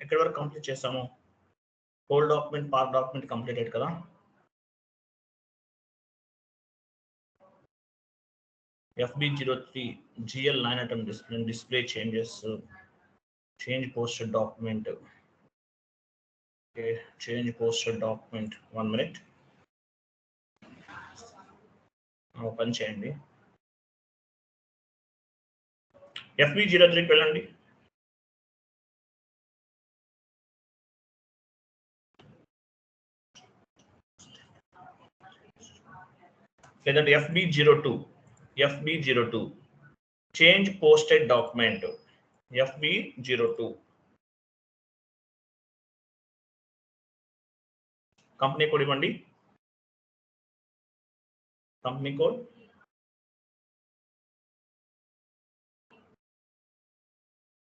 ఎక్కడి వరకు కంప్లీట్ చేసాము? Whole document, part document completed కదా. FB03 GL line item display changes, change posted document. Okay, change posted document. 1 minute. Open చేయండి. FB03 కి వెళ్ళండి. లేదంటే FB02 change posted document. FB02 company code ఇవ్వండి. Company code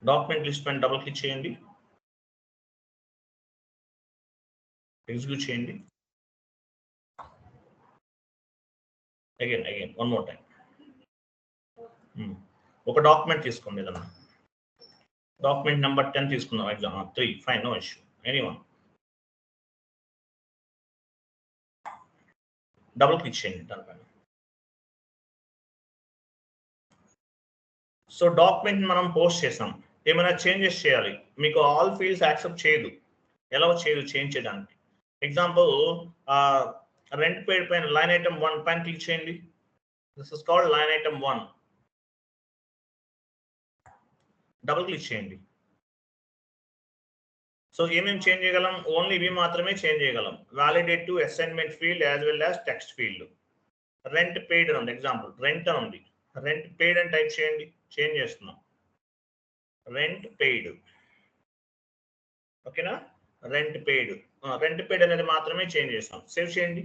document list పైన double click చేయండి. Execute చేయండి. Again one more time. ఒక document తీసుకోండి. ఏదన్నా డాక్యుమెంట్ నెంబర్ 10 తీసుకుందాం. Exam 3 fine, no issue. Anyone double click చేయండి దానిపైన. సో డాక్యుమెంట్ మనం పోస్ట్ చేసాం. ఏమైనా చేంజెస్ చేయాలి. మీకు ఆల్ ఫీల్డ్స్ యాక్సెప్ట్ చేయదు. ఎలా చేయదు చేంజ్ చేయడానికి? ఎగ్జాంపుల్ రెంట్ పేడ్ పైన లైన్ ఐటమ్ 1 పైన క్లిక్ చేయండి. This is called line item 1. Double click చేయండి. సో ఏమేమి చేంజ్ చేయగలం? ఓన్లీ ఇవి మాత్రమే చేంజ్ చేయగలం. Validate to assignment field as well as text field. Rent paid అని ఉంది. ఎగ్జాంపుల్ రెంట్ అని ఉంది. రెంట్ పెయిడ్ అని టైప్ చేయండి. చేంజ్ చేస్తున్నాం. Rent paid. ఓకేనా? రెంట్ పెయిడ్ అనేది మాత్రమే చేంజ్ చేస్తాం. సేవ్ చేయండి.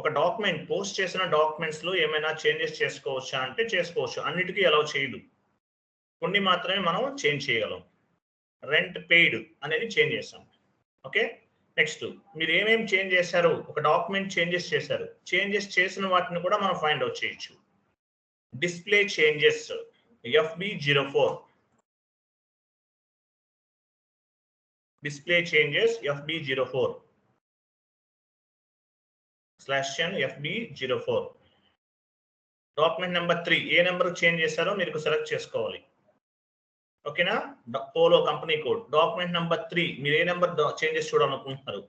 ఒక డాక్యుమెంట్ పోస్ట్ చేసిన డాక్యుమెంట్స్ లో ఏమైనా చేంజెస్ చేసుకోవచ్చా అంటే చేసుకోవచ్చు. అన్నిటికీ అలౌ చేయదు. కొన్ని మాత్రమే మనం చేంజ్ చేయగలం. రెంట్ పెయిడ్ అనేది చేంజ్ చేస్తాం. ఓకే, నెక్స్ట్ మీరు ఏమేమి చేంజ్ చేశారు? ఒక డాక్యుమెంట్ చేంజెస్ చేశారు. చేంజెస్ చేసిన వాటిని కూడా మనం ఫైండ్ అవుట్ చేయొచ్చు. Display changes FB04. Display changes FB04 /n FB04. Document number 3 ఏ నెంబర్ చేంజ్ చేశారో మీరు సెలెక్ట్ చేసుకోవాలి. ఓకేనా? Polo company code. Document number 3 మీరు ఏ నెంబర్ చేంజెస్ చూడాలనుకుంటున్నారు?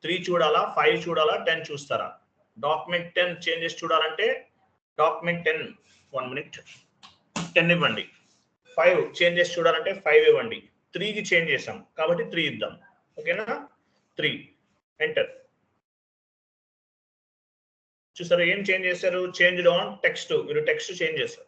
3 చూడాలా, 5 చూడాలా, 10 చూస్తారా? డాక్యుమెంట్ 10 చేంజెస్ చూడాలంటే డాక్యుమెంట్ 10 1 మినిట్ 10 ఇవ్వండి. 5 చేంజెస్ చూడాలంటే 5 ఇవ్వండి. 3కి చేంజ్ చేసాం కాబట్టి 3 ఇద్దాం. ఓకేనా? 3 ఎంటర్. చూసారా ఏం చేంజ్ చేశారు? Change on text. మీరు టెక్స్ట్ చేంజ్ చేశారు.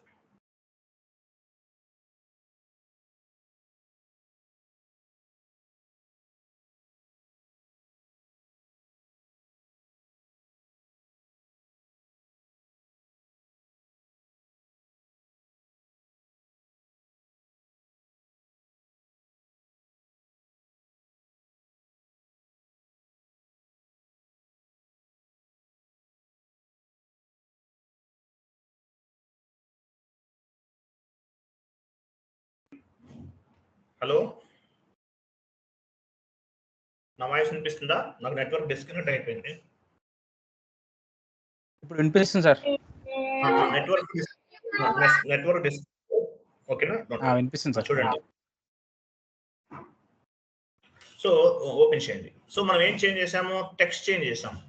హలో, నా వాయిస్ వినిపిస్తుందా? నాకు నెట్వర్క్ డిస్కనెక్ట్ అయిపోయింది. ఇప్పుడు వినిపిస్తుంది సార్. నెట్వర్క్ ఓకేనా? వినిపిస్తుంది సార్. చూడండి. సో ఓపెన్ చేయండి. సో మనం ఏం చేంజ్ చేసాము? టెక్స్ట్ చేంజ్ చేసాము.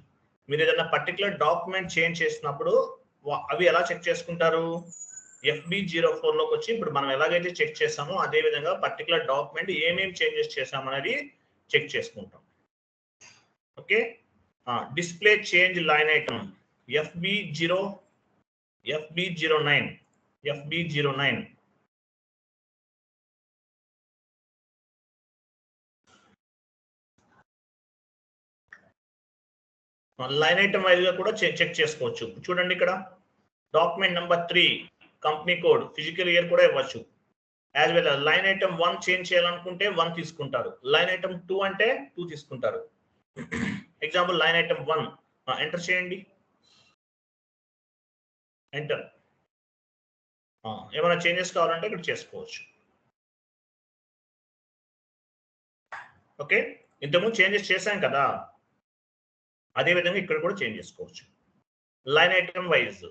మీరు ఏదైనా పర్టికులర్ డాక్యుమెంట్ చేంజ్ చేసినప్పుడు అవి ఎలా చెక్ చేసుకుంటారు? FB04లోకి వచ్చి ఇప్పుడు మనం ఎలాగైతే చెక్ చేసామో అదే విధంగా పర్టికులర్ డాక్యుమెంట్ ఏమేమి చేంజెస్ చేసాం అనేది చెక్ చేసుకుంటాం. Okay, display change line item FB09. Line item wise గా కూడా చెక్ చేసుకోవచ్చు. చూడండి ఇక్కడ document number 3 company code physical year కూడా ఇవ్వచ్చు. As well line item 1 change చేయాలనుకుంటే 1 తీసుకుంటారు. లైన్ ఐటమ్ 2 అంటే 2 తీసుకుంటారు. ఎగ్జాంపుల్ లైన్ ఐటమ్ 1 ఎంటర్ చేయండి. ఎంటర్. ఏమైనా చేంజెస్ కావాలంటే ఇక్కడ చేసుకోవచ్చు. ఓకే, ఇంతకుముందు చేంజెస్ చేశాం కదా, అదే విధంగా ఇక్కడ కూడా చేంజ్ చేసుకోవచ్చు. లైన్ ఐటమ్ వైజ్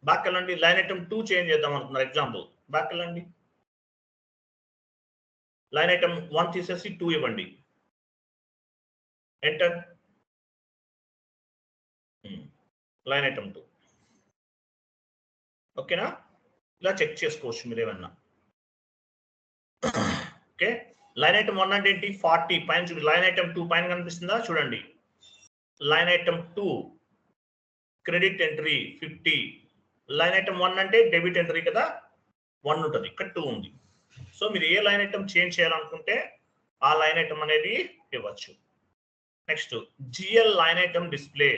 బ్యాక్ వెళ్ళండి. లైన్ ఐటమ్ 2 చేంజ్ చేద్దాం అనుకున్నారు. ఎగ్జాంపుల్ బ్యాక్ వెళ్ళండి. లైన్ ఐటమ్ 1 తీసేసి 2 ఇవ్వండి. ఎంటర్. Line item 2. ఓకేనా? ఇలా చెక్ చేసుకోవచ్చు మీరు ఏమన్నా. ఓకే, లైన్ ఐటమ్ 1 అంటే ఏంటి? 40 పైన చూడండి. లైన్ ఐటమ్ 2 పైన కనిపిస్తుందా? చూడండి. Line item 2 credit entry 50. Line item 1 అంటే డెబిట్ ఎంట్రీ కదా, 1 ఉంటుంది, ఇక్కడ 2 ఉంది. సో మీరు ఏ లైన్ ఐటమ్ చేంజ్ చేయాలనుకుంటే ఆ లైన్ ఐటమ్ అనేది ఇవ్వచ్చు. Next GL line item display.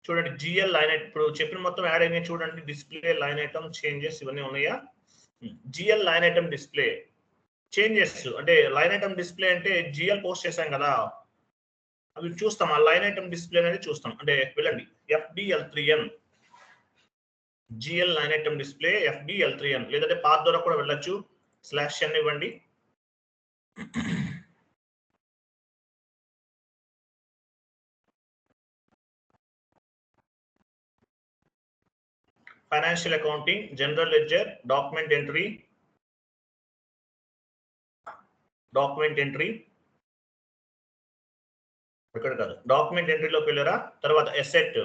చూడండి, జిఎల్ లైన్ ఐటమ్ ఇప్పుడు చెప్పిన మొత్తం యాడ్ అయినాయి చూడండి. డిస్ప్లే లైన్ ఐటమ్ చేంజెస్ ఇవన్నీ ఉన్నాయా? GL line item display changes అంటే లైన్ ఐటమ్ డిస్ప్లే అంటే జిఎల్ పోస్ట్ చేశాం కదా, అవి చూస్తాం. ఆ లైన్ ఐటమ్ డిస్ప్లే అనేది చూస్తాం. అంటే వెళ్ళండి FBL3N GL line item display FBL3N, లేదంటే పాత్ ద్వారా కూడా వెళ్ళొచ్చు. /n ఇవ్వండి. Financial accounting, general ledger, document entry ఇక్కడ కాదు, డాక్యుమెంట్ ఎంట్రీలోకి వెళ్ళారా? తర్వాత ఎసెట్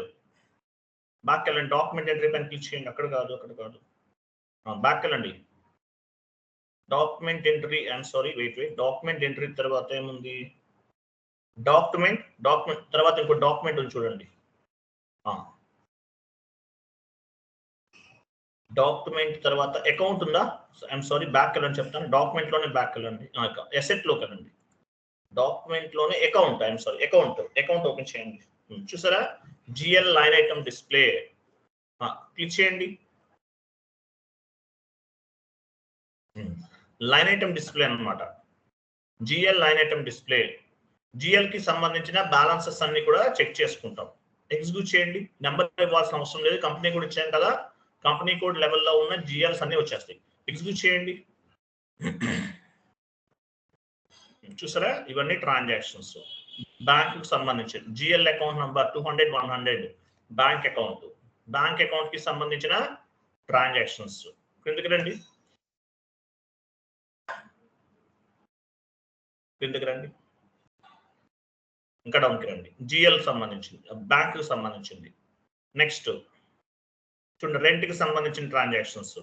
బ్యాక్ వెళ్ళండి. డాక్యుమెంట్ ఎంట్రీ పైన క్లిక్ చేయండి. అక్కడ కాదు బ్యాక్ వెళ్ళండి. Document entry, I'm sorry, wait. Document entry తర్వాత ఏముంది? డాక్యుమెంట్ తర్వాత ఇంకో డాక్యుమెంట్ ఉంది చూడండి. డాక్యుమెంట్ తర్వాత అకౌంట్ ఉందా? ఐఎమ్ సారీ, బ్యాక్ వెళ్ళండి చెప్తాను. డాక్యుమెంట్ లోనే బ్యాక్ వెళ్ళండి. ఎసెట్ లోకి వెళ్ళండి. డాక్యుమెంట్ లోనే account, I'm sorry, account open చేయండి. చూసారా? GL line item display click చేయండి. లైన్ ఐటమ్ డిస్ప్లే అన్నమాట. GL line item display. GL కి సంబంధించిన బ్యాలెన్సెస్ అన్ని కూడా చెక్ చేసుకుంటాం. ఎగ్జిక్యూట్ చేయండి. నెంబర్ ఇవ్వాల్సిన అవసరం లేదు, కంపెనీ కోడ్ ఇచ్చాం కదా, కంపెనీ కోడ్ లెవెల్లో ఉన్న జిఎల్స్ అన్ని వచ్చేస్తాయి. ఎగ్జిక్యూట్ చేయండి. చూసారా? ఇవన్నీ ట్రాన్సాక్షన్స్. బ్యాంక్ కి సంబంధించి GL account number 200 100 bank account కి సంబంధించిన ట్రాన్సాక్షన్స్. క్రిందకి రండి. ఇంకా డౌన్కి రండి. జిఎల్ సంబంధించింది, బ్యాంక్ కి సంబంధించింది. నెక్స్ట్ చూడండి, రెంట్ కి సంబంధించిన ట్రాన్సాక్షన్స్.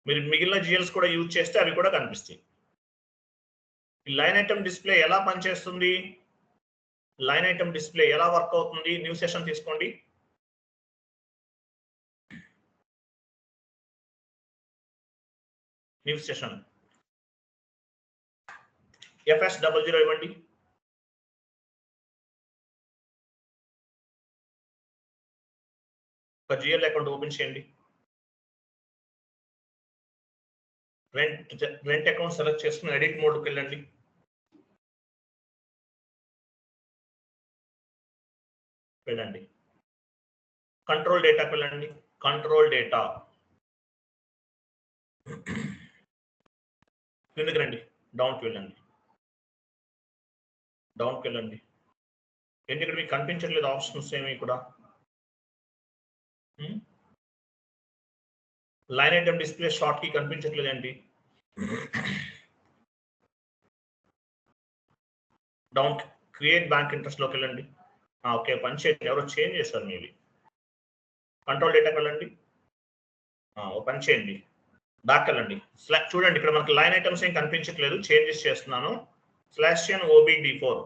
మీరు మిగిలిన జిఎల్స్ కూడా యూజ్ చేస్తే అవి కూడా కనిపిస్తాయి. లైన్ ఐటమ్ డిస్ప్లే ఎలా పనిచేస్తుంది? లైన్ ఐటమ్ డిస్ప్లే ఎలా వర్క్ అవుతుంది? న్యూ సెషన్ తీసుకోండి. న్యూ సెషన్ FS00 ఇవ్వండి. ఒక జిఎల్ అకౌంట్ ఓపెన్ చేయండి. రెంట్ అకౌంట్ సెలెక్ట్ చేసుకుని ఎడిట్ మోడ్కి వెళ్ళండి. కంట్రోల్ డేటాకి వెళ్ళండి. కంట్రోల్ డేటా కిందకి రండి. డౌన్కి వెళ్ళండి. ఎందుకంటే మీకు కనిపించట్లేదు ఆప్షన్స్ ఏమి కూడా. లైన్ ఐటమ్ డిస్ప్లే షార్ట్ కి కనిపించట్లేదండి. డౌన్ క్రియేట్ బ్యాంక్ ఇంట్రెస్ట్ లోకి వెళ్ళండి. ఓకే, పని చేయండి. ఎవరో చేంజ్ చేస్తారు మీవి. కంట్రోల్ డేటాకి వెళ్ళండి. పని చేయండి. బ్యాక్ వెళ్ళండి. చూడండి, ఇక్కడ మనకి లైన్ ఐటమ్స్ ఏం కనిపించట్లేదు, చేంజెస్ చేస్తున్నాను. /n OBD4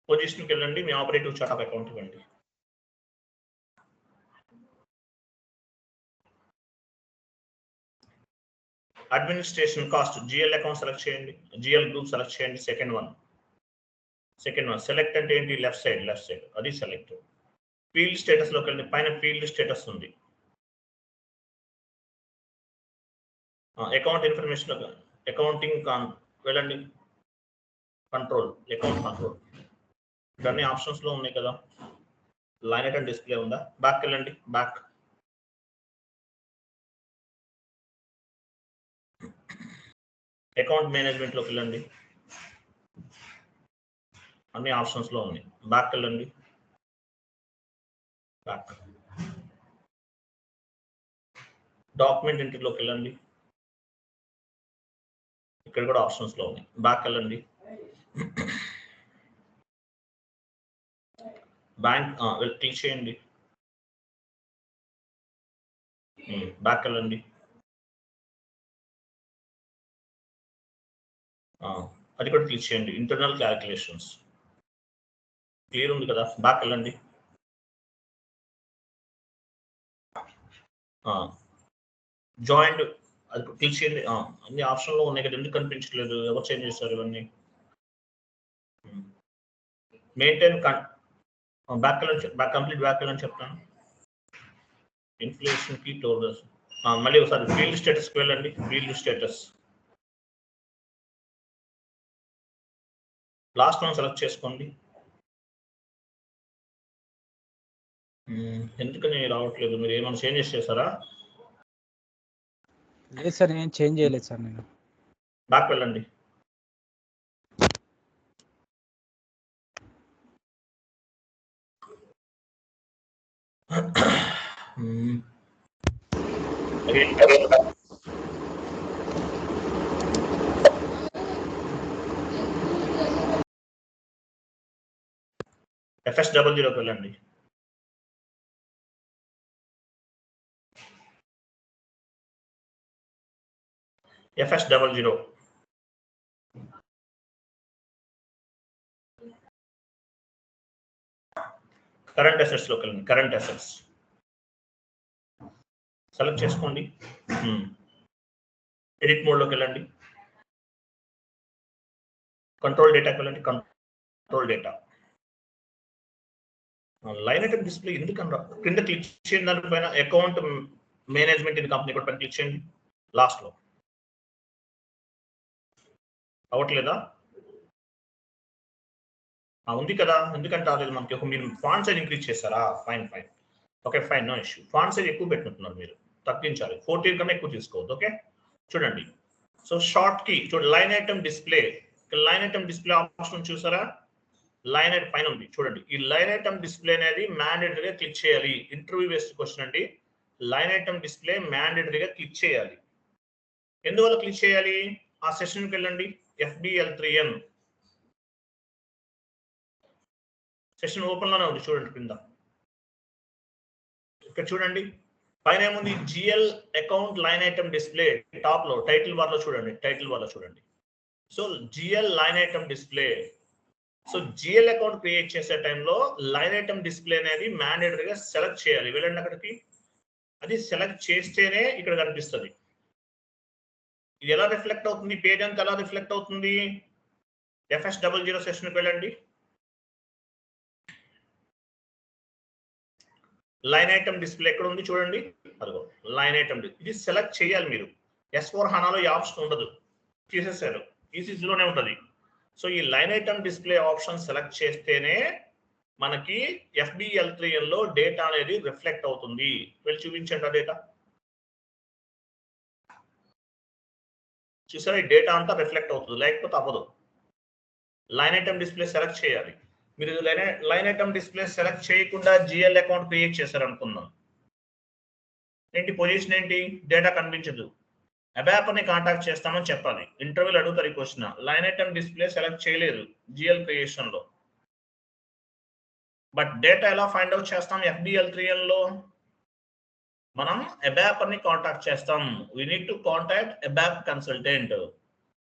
పొజిషన్కి వెళ్ళండి. మీ ఆపరేటివ్ చార్ట్ ఆఫ్ అకౌంట్ ఇవ్వండి. Administration cost GL account select చేయండి. జిఎల్ గ్రూప్ సెలెక్ట్ చేయండి. సెకండ్ వన్ సెలెక్ట్ అంటే ఏంటి? లెఫ్ట్ సైడ్ అది సెలెక్ట్. ఫీల్డ్ స్టేటస్ లోకి వెళ్ళండి. పైన ఫీల్డ్ స్టేటస్ ఉంది. అకౌంట్ ఇన్ఫర్మేషన్ అకౌంటింగ్ వెళ్ళండి. అకౌంట్ కంట్రోల్ ఇవన్నీ ఆప్షన్స్ లో ఉన్నాయి కదా. లైన్ ఐటమ్ డిస్ప్లే ఉందా? బ్యాక్ వెళ్ళండి, బ్యాక్. అకౌంట్ మేనేజ్మెంట్ లోకి వెళ్ళండి, అన్ని ఆప్షన్స్ లో ఉన్నాయి. బ్యాక్ వెళ్ళండి, బ్యాక్. డాక్యుమెంట్ ఎంట్రీలోకి వెళ్ళండి, ఇక్కడ కూడా ఆప్షన్స్ లో ఉన్నాయి. బ్యాక్ వెళ్ళండి, బ్యాంక్ క్లిక్ చేయండి, బ్యాక్ వెళ్ళండి, అది కూడా క్లిక్ చేయండి. ఇంటర్నల్ క్యాలిక్యులేషన్స్ క్లియర్ ఉంది కదా? బ్యాక్ వెళ్ళండి, జాయింట్ అది క్లిక్ చేయండి. అన్ని ఆప్షన్లో ఉన్నాయి కదా, ఎందుకు కనిపించట్లేదు? ఎవరు చేంజ్ చేస్తారు ఇవన్నీ? మెయింటైన్ బ్యాక్ వెళ్ళండి, బ్యాక్ కంప్లీట్ బ్యాక్ వెళ్ళని చెప్తాను. ఇన్ఫ్లేషన్ కి టోటల్స్ మళ్ళీ ఒకసారి ఫీల్డ్ స్టేటస్కి వెళ్ళండి. Field status last one select చేసుకోండి. ఎందుకని రావట్లేదు? మీరు ఏమైనా చేంజెస్ చేశారా? లేదు సార్, నేను చేంజ్ చేయలేదు సార్. నేను బ్యాక్ వెళ్ళండి, FS00 వెళ్ళండి, FS00 కరెంట్ అసెట్స్ లోకి వెళ్ళండి. కరెంట్ అసెట్స్ సెలెక్ట్ చేసుకోండి. ఎడిట్ మోడ్ లోకి వెళ్ళండి, కంట్రోల్ డేటాకి వెళ్ళండి, control data. Line item display ఎందుకన్నా కింద క్లిక్ చేయండి, దానిపైన అకౌంట్ మేనేజ్మెంట్ ఇన్ కంపెనీ కూడా పైన క్లిక్ చేయండి. లాస్ట్ లో అవట్లేదా? ఉంది కదా, ఎందుకంటే రాలేదు మనకి. ఒక మీరు ఫాంట్ సైజ్ ఇంక్రీజ్ చేస్తారా? Fine fine, okay fine, no issue. Font size ఎక్కువ పెట్టుకుంటున్నారు మీరు, తగ్గించాలి. 14 కన్నా ఎక్కువ తీసుకోవద్దు. ఓకే చూడండి. సో షార్ట్ కి చూడండి, line item display. Line item display option చూసారా? లైన్ ఐటమ్ పైన ఉంది చూడండి. ఈ లైన్ ఐటమ్ డిస్ప్లే అనేది మ్యాండేటరీగా క్లిక్ చేయాలి. ఇంటర్వ్యూ బేస్డ్ క్వశ్చన్ అండి. లైన్ ఐటమ్ డిస్ప్లే మ్యాండేటరీగా క్లిక్ చేయాలి. ఎందువల్ల క్లిక్ చేయాలి? ఆ సెషన్కి వెళ్ళండి, FBL3N సెషన్ ఓపెన్ లోనే ఉంది చూడండి. కింద ఇక్కడ చూడండి, పైన ఏముంది? GL account line item display. Top లో టైటిల్ బార్ లో చూడండి, టైటిల్ బార్ లో చూడండి. So GL line item display. So GL account create చేసే టైంలో లైన్ ఐటమ్ డిస్ప్లే అనేది మ్యాండేటరీగా సెలెక్ట్ చేయాలి. వెళ్ళండి అక్కడికి, అది సెలెక్ట్ చేస్తేనే ఇక్కడ కనిపిస్తుంది. ఇది ఎలా రిఫ్లెక్ట్ అవుతుంది? పేజ్ అంతా ఎలా రిఫ్లెక్ట్ అవుతుంది? FS00 సెషన్కి వెళ్ళండి, లైన్ ఐటమ్ డిస్ప్లే ఎక్కడ ఉంది చూడండి. అదిగో లైన్ ఐటమ్. ఇది సెలెక్ట్ చేయాలి మీరు. S/4HANAలో ఈ ఆప్షన్ ఉండదు, తీసేసారు. ECC లోనే ఉంటుంది. సో ఈ line item display option select చేస్తేనే మనకి FBL3N లో డేటా అనేది రిఫ్లెక్ట్ అవుతుంది. వెళ్ళి చూపించండి ఆ డేటా. చూసారా? ఈ డేటా అంతా రిఫ్లెక్ట్ అవుతుంది, లేకపోతే అవ్వదు. లైన్ ఐటమ్ డిస్ప్లే సెలెక్ట్ చేయాలి. మీరు లైన్ ఐటమ్ డిస్ప్లే సెలెక్ట్ చేయకుండా GL అకౌంట్ క్రియేట్ చేశారు అనుకుందాం. ఏంటి పొజిషన్ ఏంటి? డేటా కనిపించదు. అబాప్ ని కాంటాక్ట్ చేస్తామని చెప్పాలి. ఇంటర్వ్యూలు అడుగుతారు ఈ question. Line item display select చేయలేదు GL క్రియేషన్ లో, బట్ డేటా ఎలా ఫైండ్ అవుట్ చేస్తాం? FBL3N లో మనం అబాప్ ని కాంటాక్ట్ చేస్తాం. we need to contact ABAP consultant.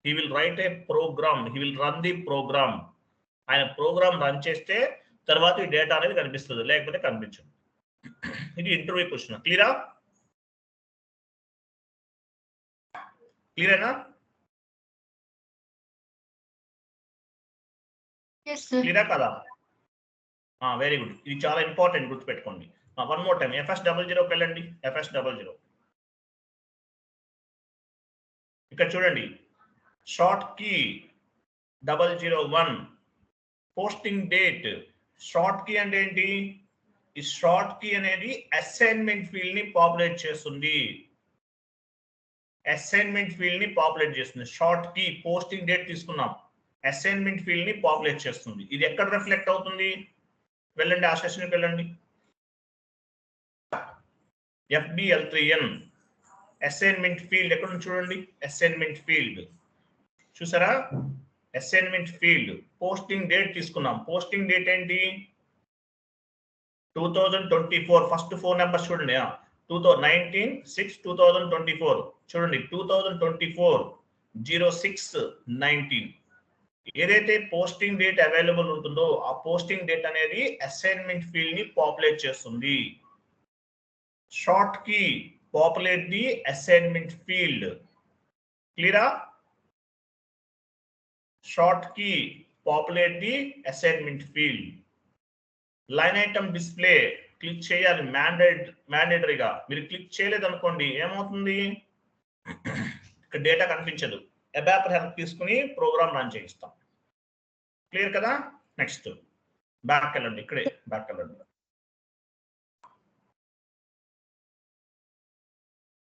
he will write a program, he will run the program. ఆయన ప్రోగ్రామ్ రన్ చేస్తే తర్వాత ఈ డేటా అనేది కనిపిస్తుంది, లేకపోతే కనిపించదు. ఇది ఇంటర్వ్యూ క్వశ్చన్. క్లియరా? క్లియరేనా? క్లియరా కదా? Very good. ఇది చాలా ఇంపార్టెంట్, గుర్తుపెట్టుకోండి. వన్ మోర్ టైం FS00కి వెళ్ళండి. FS00 ఇక్కడ చూడండి, short key 001 posting date. Short key అంటే ఏంటి? ఈ షార్ట్ కీ అనేది అసైన్మెంట్ ఫీల్డ్ ని పాపులేట్ చేస్తుంది. అసైన్మెంట్ ఫీల్డ్ ని పాపులేట్ చేస్తుంది. షార్ట్ కీ పోస్టింగ్ డేట్ తీసుకున్నాం, అసైన్మెంట్ ఫీల్డ్ ని పాపులేట్ చేస్తుంది. ఇది ఎక్కడ రిఫ్లెక్ట్ అవుతుంది? వెళ్ళండి ఆ సెషన్కి వెళ్ళండి. FBL3N అసైన్మెంట్ ఫీల్డ్ ఎక్కడ ఉంది చూడండి. అసైన్మెంట్ ఫీల్డ్ చూసారా? అసైన్మెంట్ ఫీల్డ్ పోస్టింగ్ డేట్ తీసుకున్నాం. పోస్టింగ్ డేట్ ఏంటి? 2024. ఫస్ట్ 4 నెంబర్స్ చూడండి. 19/6/2024 చూడండి. 2024 06/19 ఏదైతే పోస్టింగ్ డేట్ అవైలబుల్ ఉంటుందో ఆ పోస్టింగ్ డేట్ అనేది అసైన్మెంట్ ఫీల్డ్ ని పాపులేట్ చేస్తుంది. Short key populate the assignment field. క్లియరా? Short key populate the assignment field. Line item display click చేయాలి మ్యాండేటరీగా. మీరు క్లిక్ చేయలేదు అనుకోండి ఏమవుతుంది? ఇక్కడ డేటా కనిపించదు. అబాప్ హెల్ప్ తీసుకుని ప్రోగ్రామ్ రన్ చేయిస్తాం. క్లియర్ కదా? నెక్స్ట్ బ్యాక్ వెళ్ళండి. ఇక్కడే బ్యాక్ వెళ్ళండి.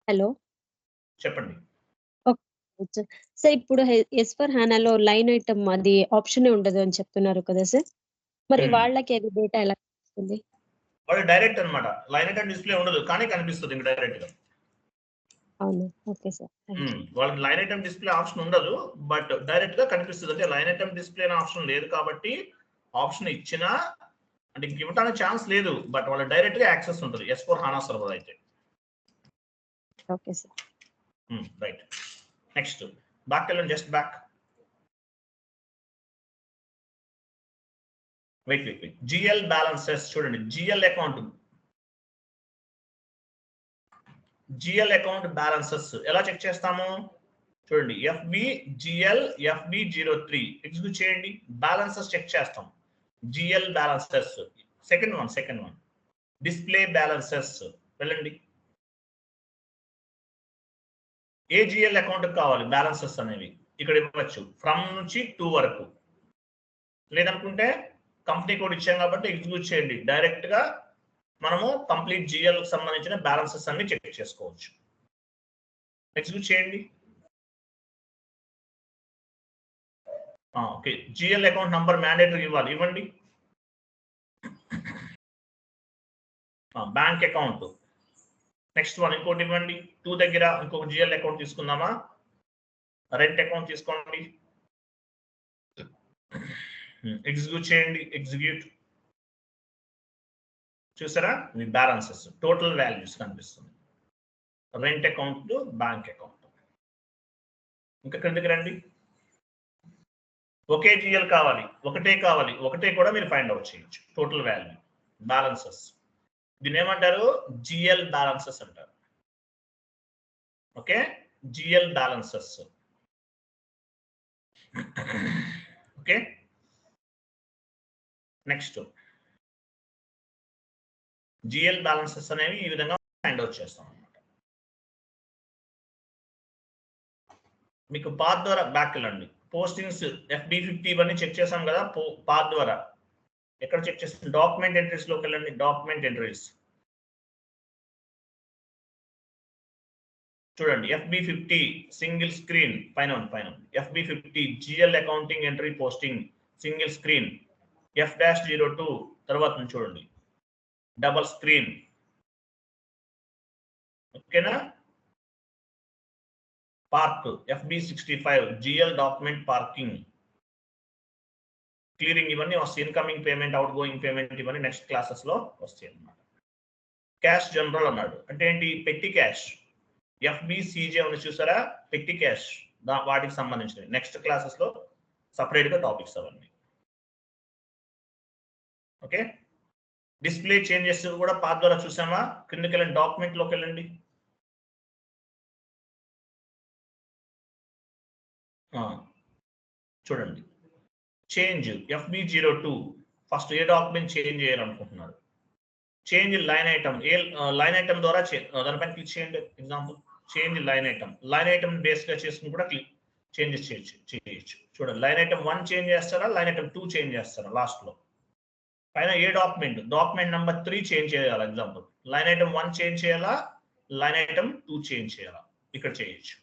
హలో చెప్పండి. సార్ ఇప్పుడు S/4HANAలో లైన్ ఐటమ్ అది ఆప్షన్ ఉండదు అని చెప్తున్నారు కదా సార్, మరి వాళ్ళకి అది డేటా ఎలా వస్తుంది? వాళ్ళు డైరెక్ట్ అన్నమాట. లైన్ ఐటమ్ డిస్ప్లే ఉండదు కానీ కనిపిస్తుంది డైరెక్ట్ గా. అవును, ఓకే సార్. వాళ్ళకి లైన్ ఐటమ్ డిస్ప్లే ఆప్షన్ ఉండదు, బట్ డైరెక్ట్ గా కనిపిస్తుంది. అంటే లైన్ ఐటమ్ డిస్ప్లే అనే ఆప్షన్ లేదు కాబట్టి ఆప్షన్ ఇచ్చినా అంటే ఇంక ఇవ్వడానికి ఛాన్స్ లేదు, బట్ వాళ్ళ డైరెక్ట్ గా యాక్సెస్ ఉంటుంది S/4HANA సర్వర్ అయితే. Okay sir. Right. Next back వెళ్ళండి. Just back. Wait. GL balances చూడండి. GL అకౌంట్ బ్యాలెన్సెస్ ఎలా చెక్ చేస్తాము చూడండి. FBGL/FB03 ఎగ్జిక్యూట్ చేయండి. బ్యాలెన్సెస్ చెక్ చేస్తాం. GL balances second one display balances వెళ్ళండి. ఏ GL అకౌంట్ కావాలి బ్యాలెన్సెస్ అనేవి ఇక్కడ ఇవ్వచ్చు. ఫ్రమ్ నుంచి 2 వరకు. లేదనుకుంటే కంపెనీ కోడ్ ఇచ్చాం కాబట్టి ఎగ్జిక్యూట్ చేయండి. డైరెక్ట్ గా మనము కంప్లీట్ GL కి సంబంధించిన బ్యాలెన్సెస్ అన్ని చెక్ చేసుకోవచ్చు. ఎగ్జిక్యూట్ చేయండి. Okay. GL account number mandatory ఇవ్వాలి. ఇవ్వండి. బ్యాంక్ అకౌంట్ నెక్స్ట్ వన్ ఇంకోటి ఇవ్వండి. 2 దగ్గర ఇంకొక GL అకౌంట్ తీసుకుందామా? రెంట్ అకౌంట్ తీసుకోండి. ఎగ్జిక్యూట్ చేయండి. ఎగ్జిక్యూట్. చూసారా? మీ బ్యాలెన్సెస్ టోటల్ వాల్యూస్ కనిపిస్తుంది. Rent account, bank account. ఇంకా క్రిందకి రండి. ఒకే GL కావాలి, ఒకటే కూడా మీరు ఫైండ్ అవుట్ చేయొచ్చు. టోటల్ వాల్యూ బ్యాలెన్సెస్ దీని ఏమంటారు? GL బ్యాలెన్సెస్ అంటారు. Okay, GL balances. Okay, next GL balances అనేవి ఈ విధంగా ఫైండ్ అవుట్ చేస్తాం అన్నమాట. మీకు పాత్ ద్వారా బ్యాక్ వెళ్ళండి. పోస్టింగ్స్ FB50 ఇవన్నీ చెక్ చేసాం కదా పాత్ ద్వారా. ఎక్కడ చెక్ చేస్తాం? డాక్యుమెంట్ ఎంట్రీస్ లోకి వెళ్ళండి. డాక్యుమెంట్ ఎంట్రీస్ చూడండి. FB50 సింగిల్ స్క్రీన్ పైన FB50 GL accounting entry posting single screen. F-02 తర్వాత చూడండి డబల్ స్క్రీన్. ఓకేనా? Park FB65 GL document parking clearing ఇవన్నీ వస్తాయి. Incoming payment, out going payment ఇవన్నీ నెక్స్ట్ క్లాసెస్ లో వస్తాయి అన్నమాట. క్యాష్ జనరల్ అన్నాడు అంటే ఏంటి? పెట్టి క్యాష్. FBCJ ఉంది చూసారా? పెట్టి క్యాష్ వాటికి సంబంధించినవి నెక్స్ట్ క్లాసెస్ లో సపరేట్ గా టాపిక్స్ అవన్నీ. ఓకే, డిస్ప్లే చేంజెస్ కూడా పాత్ ద్వారా చూసామా? కిందకి వెళ్ళండి. డాక్యుమెంట్ లోకి వెళ్ళండి. చూడండి చేంజ్ FB02 ఫస్ట్ ఏ డాక్యుమెంట్ చేంజ్ చేయాలనుకుంటున్నారు? Change line item. ఏ లైన్ ఐటమ్ ద్వారా దానిపైన క్లిక్ చేయండి. Example change line item base గా చేసుకుని కూడా చేంజెస్ చేయొచ్చు. చూడండి లైన్ ఐటమ్ 1 చేంజ్ చేస్తారా, లైన్ ఐటమ్ 2 చేంజ్ చేస్తారా లాస్ట్ లో? పైన ఏ డాక్యుమెంట్, డాక్యుమెంట్ నెంబర్ 3 చేంజ్ చేయాలి. ఎగ్జాంపుల్ లైన్ ఐటమ్ 1 చేంజ్ చేయాలా, లైన్ ఐటమ్ 2 చేంజ్ చేయాలా, ఇక్కడ చేయొచ్చు.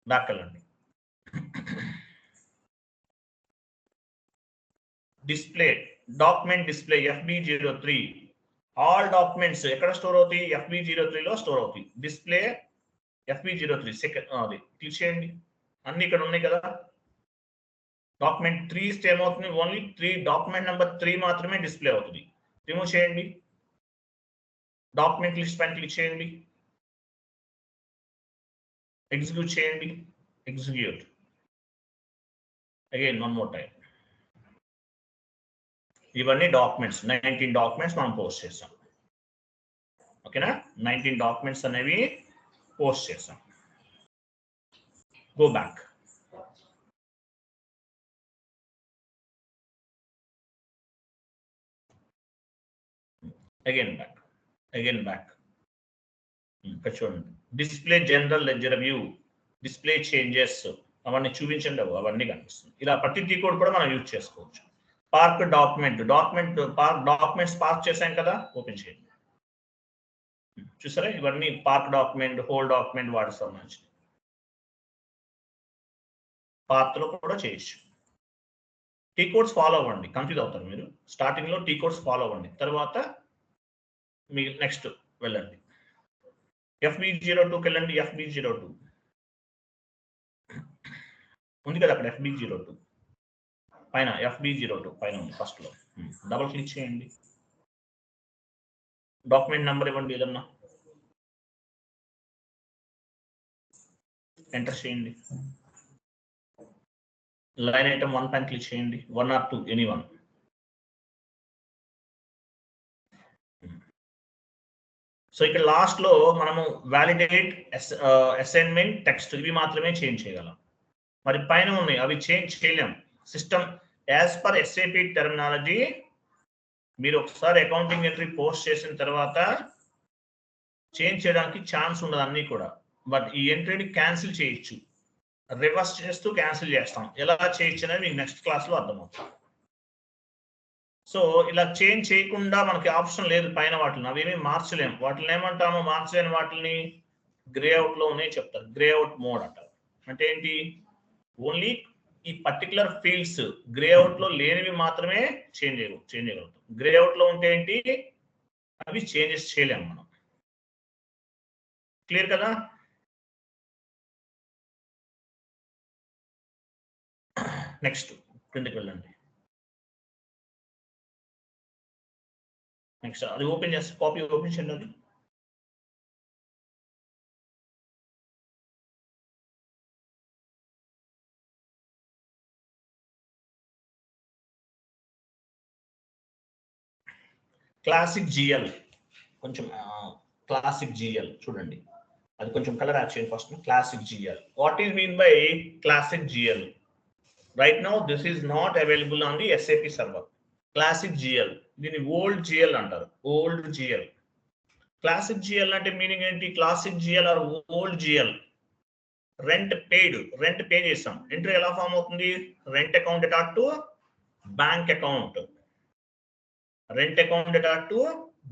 బ్యాక్ వెళ్ళండి. Display, document display FB03 all documents ఎక్కడ స్టోర్ అవుతాయి? FB03 లో స్టోర్ అవుతాయి. డిస్ప్లే FB03 సెకండ్ అది క్లిక్ చేయండి. అన్ని ఇక్కడ ఉన్నాయి కదా. డాక్యుమెంట్ 3 ఇస్తే ఏమవుతుంది? ఓన్లీ 3 డాక్యుమెంట్ నెంబర్ 3 మాత్రమే డిస్ప్లే అవుతుంది. రిమూవ్ చేయండి. డాక్యుమెంట్ లిస్ట్ పైన క్లిక్ చేయండి. ఎగ్జిక్యూట్ చేయండి. Execute again one more time. ఇవన్నీ డాక్యుమెంట్స్ 19 డాక్యుమెంట్స్ మనం పోస్ట్ చేసాం. ఓకేనా? 19 డాక్యుమెంట్స్ అనేవి పోస్ట్ చేసాం. Go back. Again back, again back. ఇక్కడ చూడండి, display general ledger view, display changes అవన్నీ చూపించండి. అవన్నీ కనిపిస్తుంది. ఇలా ప్రతి టీ కోడ్ కూడా మనం యూజ్ చేసుకోవచ్చు. పార్క్ డాక్యుమెంట్, డాక్యుమెంట్స్ పార్క్ చేసాం కదా, ఓపెన్ చేయండి. చూసారా? ఇవన్నీ పార్క్ డాక్యుమెంట్, హోల్ డాక్యుమెంట్ వాటికి సంబంధించి. పార్క్ లో కూడా చేయొచ్చు. టీ కోడ్స్ ఫాలో అవ్వండి, కన్ఫ్యూజ్ అవుతారు మీరు. స్టార్టింగ్ లో టీ కోడ్స్ ఫాలో అవ్వండి, తర్వాత మీరు నెక్స్ట్ వెళ్ళండి. FB02కి వెళ్ళండి. FB02 ఉంది కదా అక్కడ. FB02 పైన FB02 పైన ఉంది, ఫస్ట్ లో. డబుల్ క్లిక్ చేయండి. డాక్యుమెంట్ నెంబర్ ఇవ్వండి ఏదన్నా, ఎంటర్ చేయండి. లైన్ ఐటమ్ 1 పైన క్లిక్ చేయండి. 1 or 2 ఎనీవన్. సో ఇక్కడ లాస్ట్ లో మనము వ్యాలిడేట్, అసైన్మెంట్, టెక్స్ట్ ఇవి మాత్రమే చేంజ్ చేయగలం. మరి పైన ఉన్నాయి అవి చేంజ్ చేయలేం. System as per SAP terminology మీరు ఒకసారి అకౌంటింగ్ ఎంట్రీ పోస్ట్ చేసిన తర్వాత చేంజ్ చేయడానికి ఛాన్స్ ఉండదు అన్ని కూడా. బట్ ఈ ఎంట్రీని క్యాన్సిల్ చేయొచ్చు. రివర్స్ చేస్తూ క్యాన్సిల్ చేస్తాం. ఎలా చేయొచ్చు అనేది మీకు నెక్స్ట్ క్లాస్ లో అర్థమవుతుంది. సో ఇలా చేంజ్ చేయకుండా మనకి ఆప్షన్ లేదు పైన వాటిని. అవేమీ మార్చలేం. వాటిని ఏమంటాము? మార్చలేని వాటిని గ్రే అవుట్ లో ఉన్నాయి చెప్తారు. గ్రే అవుట్ మోడ్ అంటారు. అంటే ఏంటి? ఓన్లీ ఈ పర్టికులర్ ఫీల్డ్స్ గ్రే అవుట్ లో లేనివి మాత్రమే చేంజ్ చేయగలుగుతాం. గ్రే అవుట్ లో ఉంటే ఏంటి? అవి చేంజెస్ చేయలేము మనం. క్లియర్ కదా? నెక్స్ట్ కిందకి వెళ్ళండి. నెక్స్ట్ అది ఓపెన్ చేస్తే కాపీ ఓపెన్ చేయండి. అది క్లాసిక్ GL, కొంచెం క్లాసిక్ GL చూడండి. అది కొంచెం కలర్ యాడ్ చేయండి first. Classic GL. What is mean by classic GL? Right now this is not available on the SAP server. Classic GL, దీన్ని ఓల్డ్ GL అంటారు. Old GL. Classic GL అంటే meaning ఏంటి? Classic GL or old GL. Rent pay చేసాం. Entry ఎలా form అవుతుంది? Rent account attach to bank account. Rent account attach to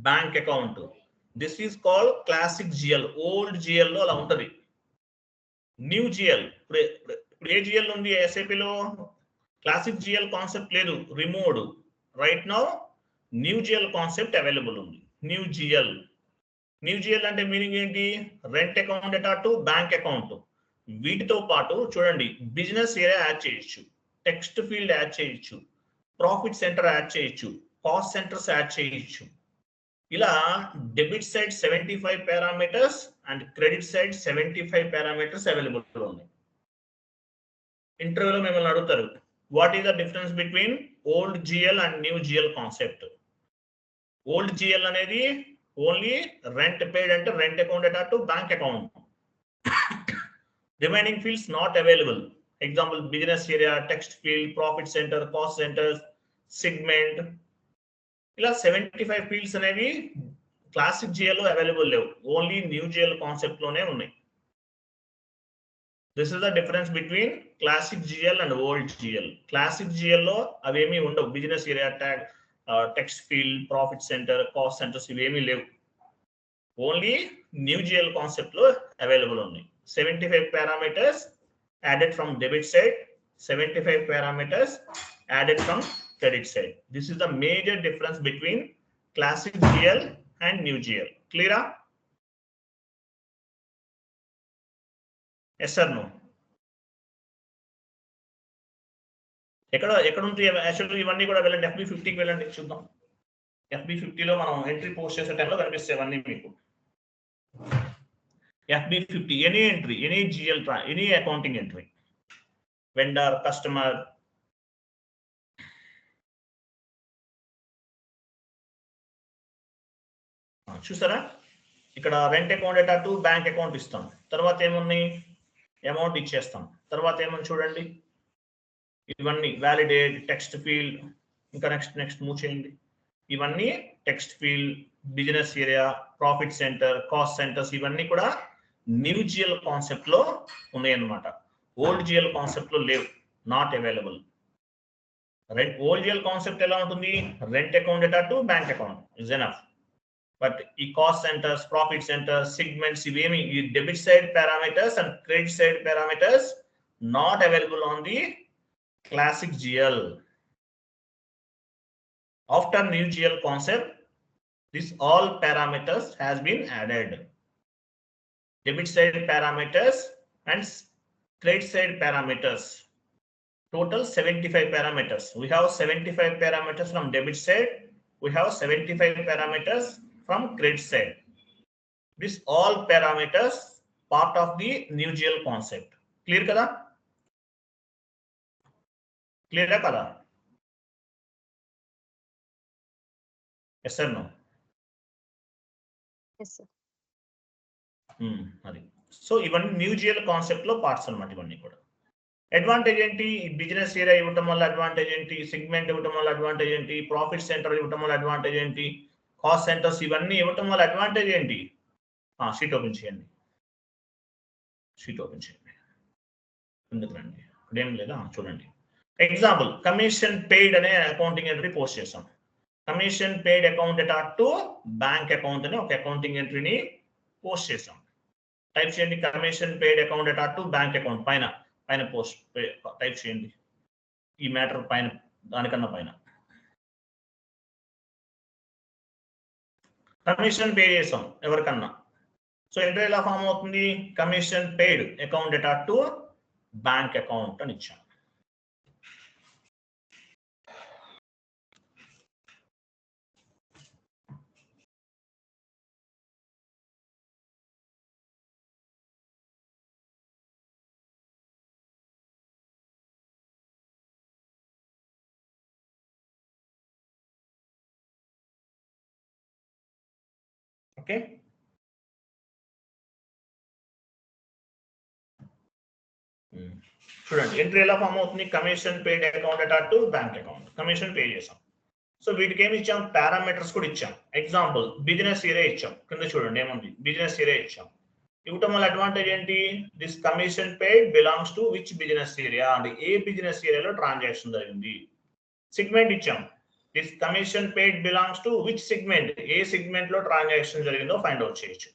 bank account. This is called classic GL. Old GL లో అలా ఉంటది. New GL, ఇప్పుడు ఏ GL ఉంది SAP లో? Classic GL concept లేదు, removed. Right now new GL concept available ఉంది. New GL అంటే meaning ఏంటి? Rent account attach to bank account. వీటితో పాటు చూడండి, బిజినెస్ ఏరియా యాడ్ చేయొచ్చు, టెక్స్ట్ ఫీల్డ్ యాడ్ చేయొచ్చు, ప్రాఫిట్ సెంటర్ యాడ్ చేయొచ్చు, కాస్ట్ సెంటర్స్ యాడ్ చేయొచ్చు. ఇలా debit side 75 parameters and credit side 75 parameters available ఉన్నాయి. ఇంటర్వ్యూలో మిమ్మల్ని అడుగుతారు, what is the difference between old GL and new GL concept? Old GL అనేది ఓన్లీ రెంట్ పేడ్ అంటే rent account attach to bank account. Remaining fields not available. Example business area, text field, profit centre, cost centre, segment, ఇలా 75 fields అనేవి classic GL లో available లేవు. Only new GL concept లోనే ఉన్నాయి. This is the difference between classic GL and old GL. Classic GL లో అవేమీ ఉండవు. Business area, text field, profit centre, cost centres ఇవేమీ లేవు. ఓన్లీ న్యూ జిఎల్ కాన్సెప్ట్ లో అవైలబుల్ ఉన్నాయి. 75 parameters added from debit side, 75 parameters added from credit side. This is the major difference between classic GL and new GL. Clear? Yes or no? ఎక్కడ ఉంటాయి actually ఇవన్నీ కూడా వెళ్ళండి, FB50కి వెళ్ళండి చూద్దాం. FB50లో మనం ఎంట్రీ పోస్ట్ చేసే టైంలో కనిపిస్తాయి అవన్నీ మీకు. FB50 any entry, any GL, any accounting entry, vendor, customer, చూసారా ఇక్కడ rent account data to bank account ఇస్తాం. తర్వాత ఏమున్నాయి, అమౌంట్ ఇచ్చేస్తాం. తర్వాత ఏమని చూడండి, ఇవన్నీ వ్యాలిడేట్, టెక్స్ట్ ఫీల్డ్, ఇంకా నెక్స్ట్ మూవ్ చేయండి. ఇవన్నీ text field, business area, profit centre, cost centres ఇవన్నీ కూడా న్యూ జిఎల్ కాన్సెప్ట్ లో ఉన్నాయి అన్నమాట. ఓల్డ్ జిఎల్ కాన్సెప్ట్ లో లేవు, not available. Old GL concept ఎలా ఉంటుంది, rent account data to bank account is enough. But ఈ cost centres, profit centres, segments ఇవేమి, ఈ debit side parameters and credit side parameters not available on the classic GL. After new GL concept, this all parameters has been added. Debit side parameters and credit side parameters. Total 75 parameters. We have 75 parameters from debit side. We have 75 parameters from credit side. This all parameters part of the new GL concept. Clear kada? క్లియరా కదా? Yes sir, no? అది. So ఇవన్నీ new GL concept లో parts అన్నమాట. ఇవన్నీ కూడా advantage ఏంటి, business area ఇవ్వటం వల్ల అడ్వాంటేజ్ ఏంటి, సెగ్మెంట్ ఇవ్వటం వల్ల అడ్వాంటేజ్ ఏంటి, ప్రాఫిట్ సెంటర్ ఇవ్వటం వల్ల అడ్వాంటేజ్ ఏంటి, కాస్ట్ సెంటర్స్ ఇవన్నీ ఇవ్వటం వల్ల అడ్వాంటేజ్ ఏంటి. షీట్ ఓపెన్ చేయండి, షీట్ ఓపెన్ చేయండి. ఎందుకు రండి, ఇక్కడేం లేదా చూడండి. ఎగ్జాంపుల్, కమిషన్ పెయిడ్ అనే అకౌంటింగ్ ఎంట్రీ పోస్ట్ చేసాం. Commission paid account data to bank account అని ఒక అకౌంటింగ్ ఎంట్రీని పోస్ట్ చేసాం. టైప్ చేయండి, commission paid account data to bank account. పైన పోస్ట్ టైప్ చేయండి, ఈ మ్యాటర్ పైన, దానికన్నా పైన కమిషన్ పే చేసాం ఎవరికన్నా. సో ఎంట్రీ ఎలా ఫామ్ అవుతుంది, commission paid account data to bank account అని ఇచ్చాం. ఓకే, చూడండి ఎంట్రీ ఎలా ఫామ్ అవుతుంది, commission paid account data to bank account. Commission pay చేసాం. సో వీటికి ఏమి ఇచ్చాం, పారామీటర్స్ కూడా ఇచ్చాం. ఎగ్జాంపుల్, బిజినెస్ ఏరియా ఇచ్చాం. కింద చూడండి ఏముంది, బిజినెస్ ఏరియా ఇచ్చాం. ఇవ్వటం వల్ల అడ్వాంటేజ్ ఏంటి, this commission paid belongs to which business area, అంటే ఏ బిజినెస్ ఏరియాలో ట్రాన్సాక్షన్ జరిగింది. సెగ్మెంట్ ఇచ్చాం, this commission paid belongs to which segment, A segment లో ట్రాన్సాక్షన్ జరిగిందో ఫైండ్ అవుట్ చేయొచ్చు.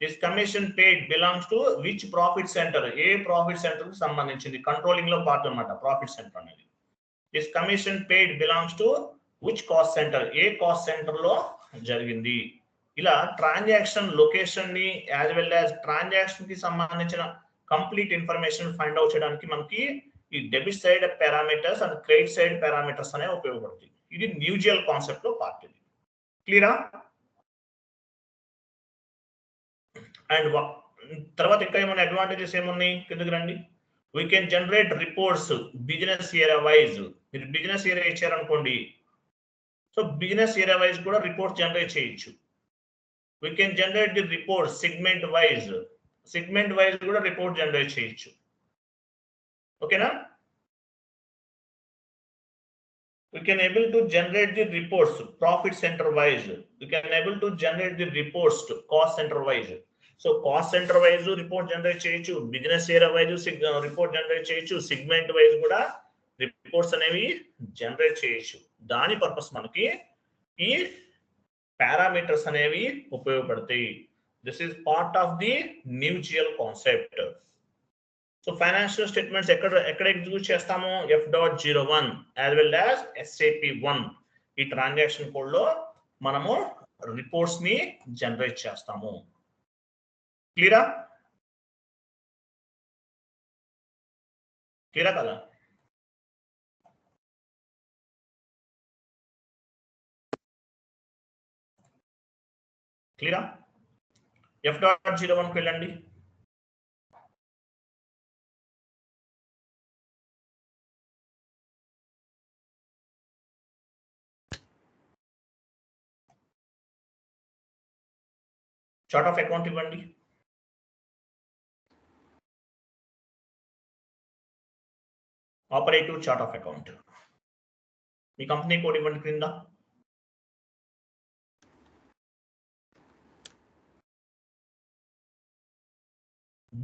This commission paid belongs to which profit centre, A profit centre కి సంబంధించింది, controlling లో పార్ట్ అన్నమాట ప్రాఫిట్ సెంటర్ అనేది. This commission paid belongs to which cost centre, A cost centre లో జరిగింది. ఇలా ట్రాన్సాక్షన్ లొకేషన్ ని యాజ్ వెల్ యాజ్ ట్రాన్సాక్షన్ కి సంబంధించిన కంప్లీట్ ఇన్ఫర్మేషన్ ఫైండ్ అవుట్ చేయడానికి మనకి ఈ debit side parameters and credit side parameters అనేవి ఉపయోగపడుతుంది. ఇది న్యూ జిఎల్ కాన్సెప్ట్ లో పార్ట్. ఇది క్లియరా? అండ్ తర్వాత ఇంకా ఏమైనా అడ్వాంటేజెస్ ఏమున్నాయి, కిందకి రండి. We can generate reports business area wise. మీరు బిజినెస్ ఏరియా ఇచ్చారనుకోండి, సో బిజినెస్ ఏరియా వైజ్ కూడా రిపోర్ట్ జనరేట్ చేయొచ్చు. We can generate the report segment wise, segment wise కూడా రిపోర్ట్ జనరేట్ చేయొచ్చు. ఓకేనా? We can able to generate the reports profit center wise. We can able to generate the reports to cost center wise. So cost center wise report generate cheyochu, business area wise report generate cheyochu, segment wise kuda reports అనేవి generate చేయొచ్చు. దాని purpose మనకి ఈ parameters అనేవి ఉపయోగపడతాయి. This is part of the new GL concept. So financial statements ఎక్కడ execute చేస్తాము? F.01 as well as SAP1 ఈ ట్రాన్సాక్షన్ కోడ్ లో మనము రిపోర్ట్స్ ని జనరేట్ చేస్తాము. క్లియరా కదా? క్లియరా? F.01 కి వెళ్ళండి. చార్ట్ ఆఫ్ అకౌంట్ ఇవ్వండి. Operative chart of account. Me company code ఇవ్వండి క్రింద.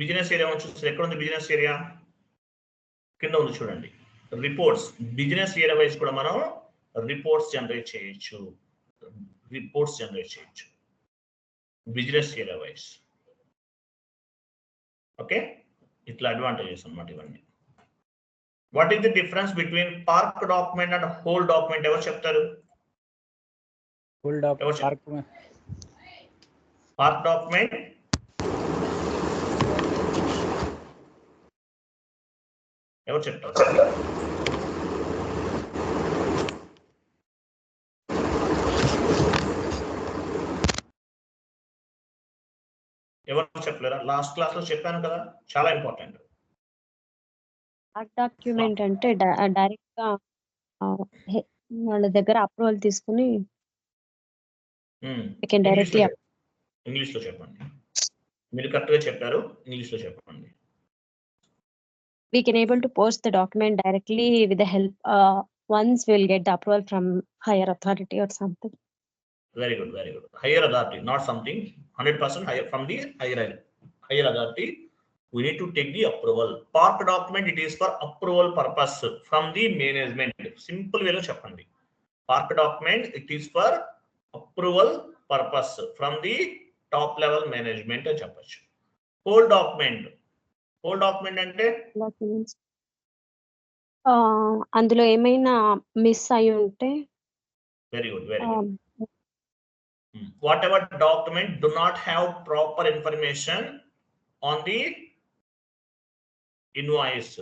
బిజినెస్ ఏరియా చూస్తే ఎక్కడ ఉంది బిజినెస్ ఏరియా? కింద ఉంది చూడండి. రిపోర్ట్స్ బిజినెస్ ఏరియా వైజ్ కూడా మనం రిపోర్ట్స్ జనరేట్ చేయొచ్చు. Business area wise. ఓకే, ఇట్లా అడ్వాంటేజెస్ అన్నమాట ఇవన్నీ. What is the difference between park document and whole document? ఎవరు చెప్తారు? పార్క్ డాక్యుమెంట్ ఎవరు చెప్తారు? ఎవరు చెప్పలేరా? లాస్ట్ క్లాస్ లో చెప్పాను కదా, చాలా ఇంపార్టెంట్. పార్ట్ డాక్యుమెంట్ అంటే డైరెక్ట్ గా వాళ్ళ దగ్గర అప్రూవల్ తీసుకుని డైరెక్ట్లీ ఇంగ్లీష్ లో చెప్పండి. మీరు కరెక్ట్ గా చెప్పారు, ఇంగ్లీష్ లో చెప్పండి. we can able to post the document directly with the help once we'll get the approval from higher authority or something. Very good. Higher authority, not something 100% higher from the higher authority. We need to take the approval. Park document, it is for approval purpose from the management. Simple way lo cheppandi. Park document, it is for approval purpose from the top level management అని చెప్పొచ్చు. Whole document అంటే అందులో ఏమైనా miss అయి ఉంటే. Very good. Whatever document do not have proper information on the invoice,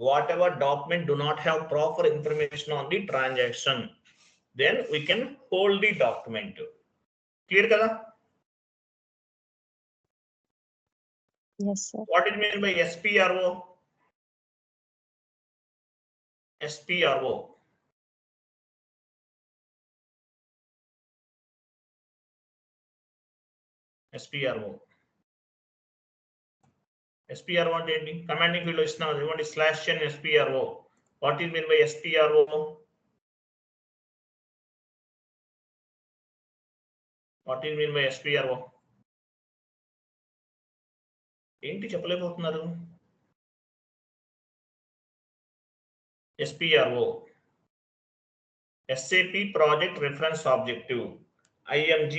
whatever document do not have proper information on the transaction, then we can hold the document. Clear kada? Yes sir. What it mean by SPRO? SPRO అంటే ఏంటి? Commanding field లో ఇస్తున్నాం ఇవ్వండి /n SPRO. What is mean by SPRO? What is mean by SPRO? ఏంటి చెప్పలేకపోతున్నారు? SPRO, SAP Project Reference Objective, IMG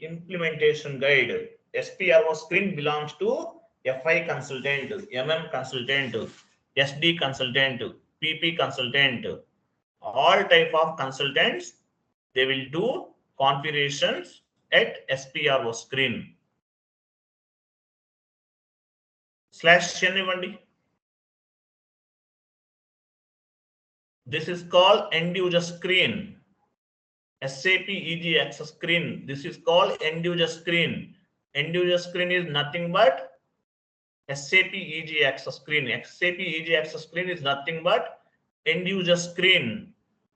Implementation Guide. SPRO screen belongs to FI consultant, MM consultant, SD consultant, PP consultant. All type of consultants, they will do configurations at SPRO screen. /n ఇవ్వండి. This is called end user screen. SAP EG access screen. This is called end user screen. End user screen is nothing but SAP EG access screen. SAP EG access screen is nothing but end user screen.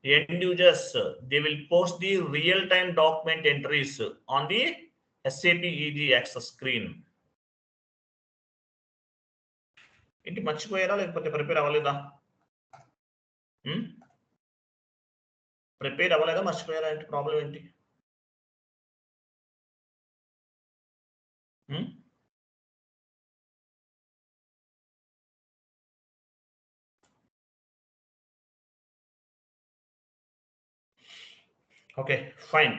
The end users, they will post the real time document entries on the SAP EG access screen. ఏంటి మర్చిపోయారా లేకపోతే prepare అవ్వలేదా? Prepare అవ్వలేదా, మర్చిపోయారా? ఏంటి problem ఏంటి? Okay, fine.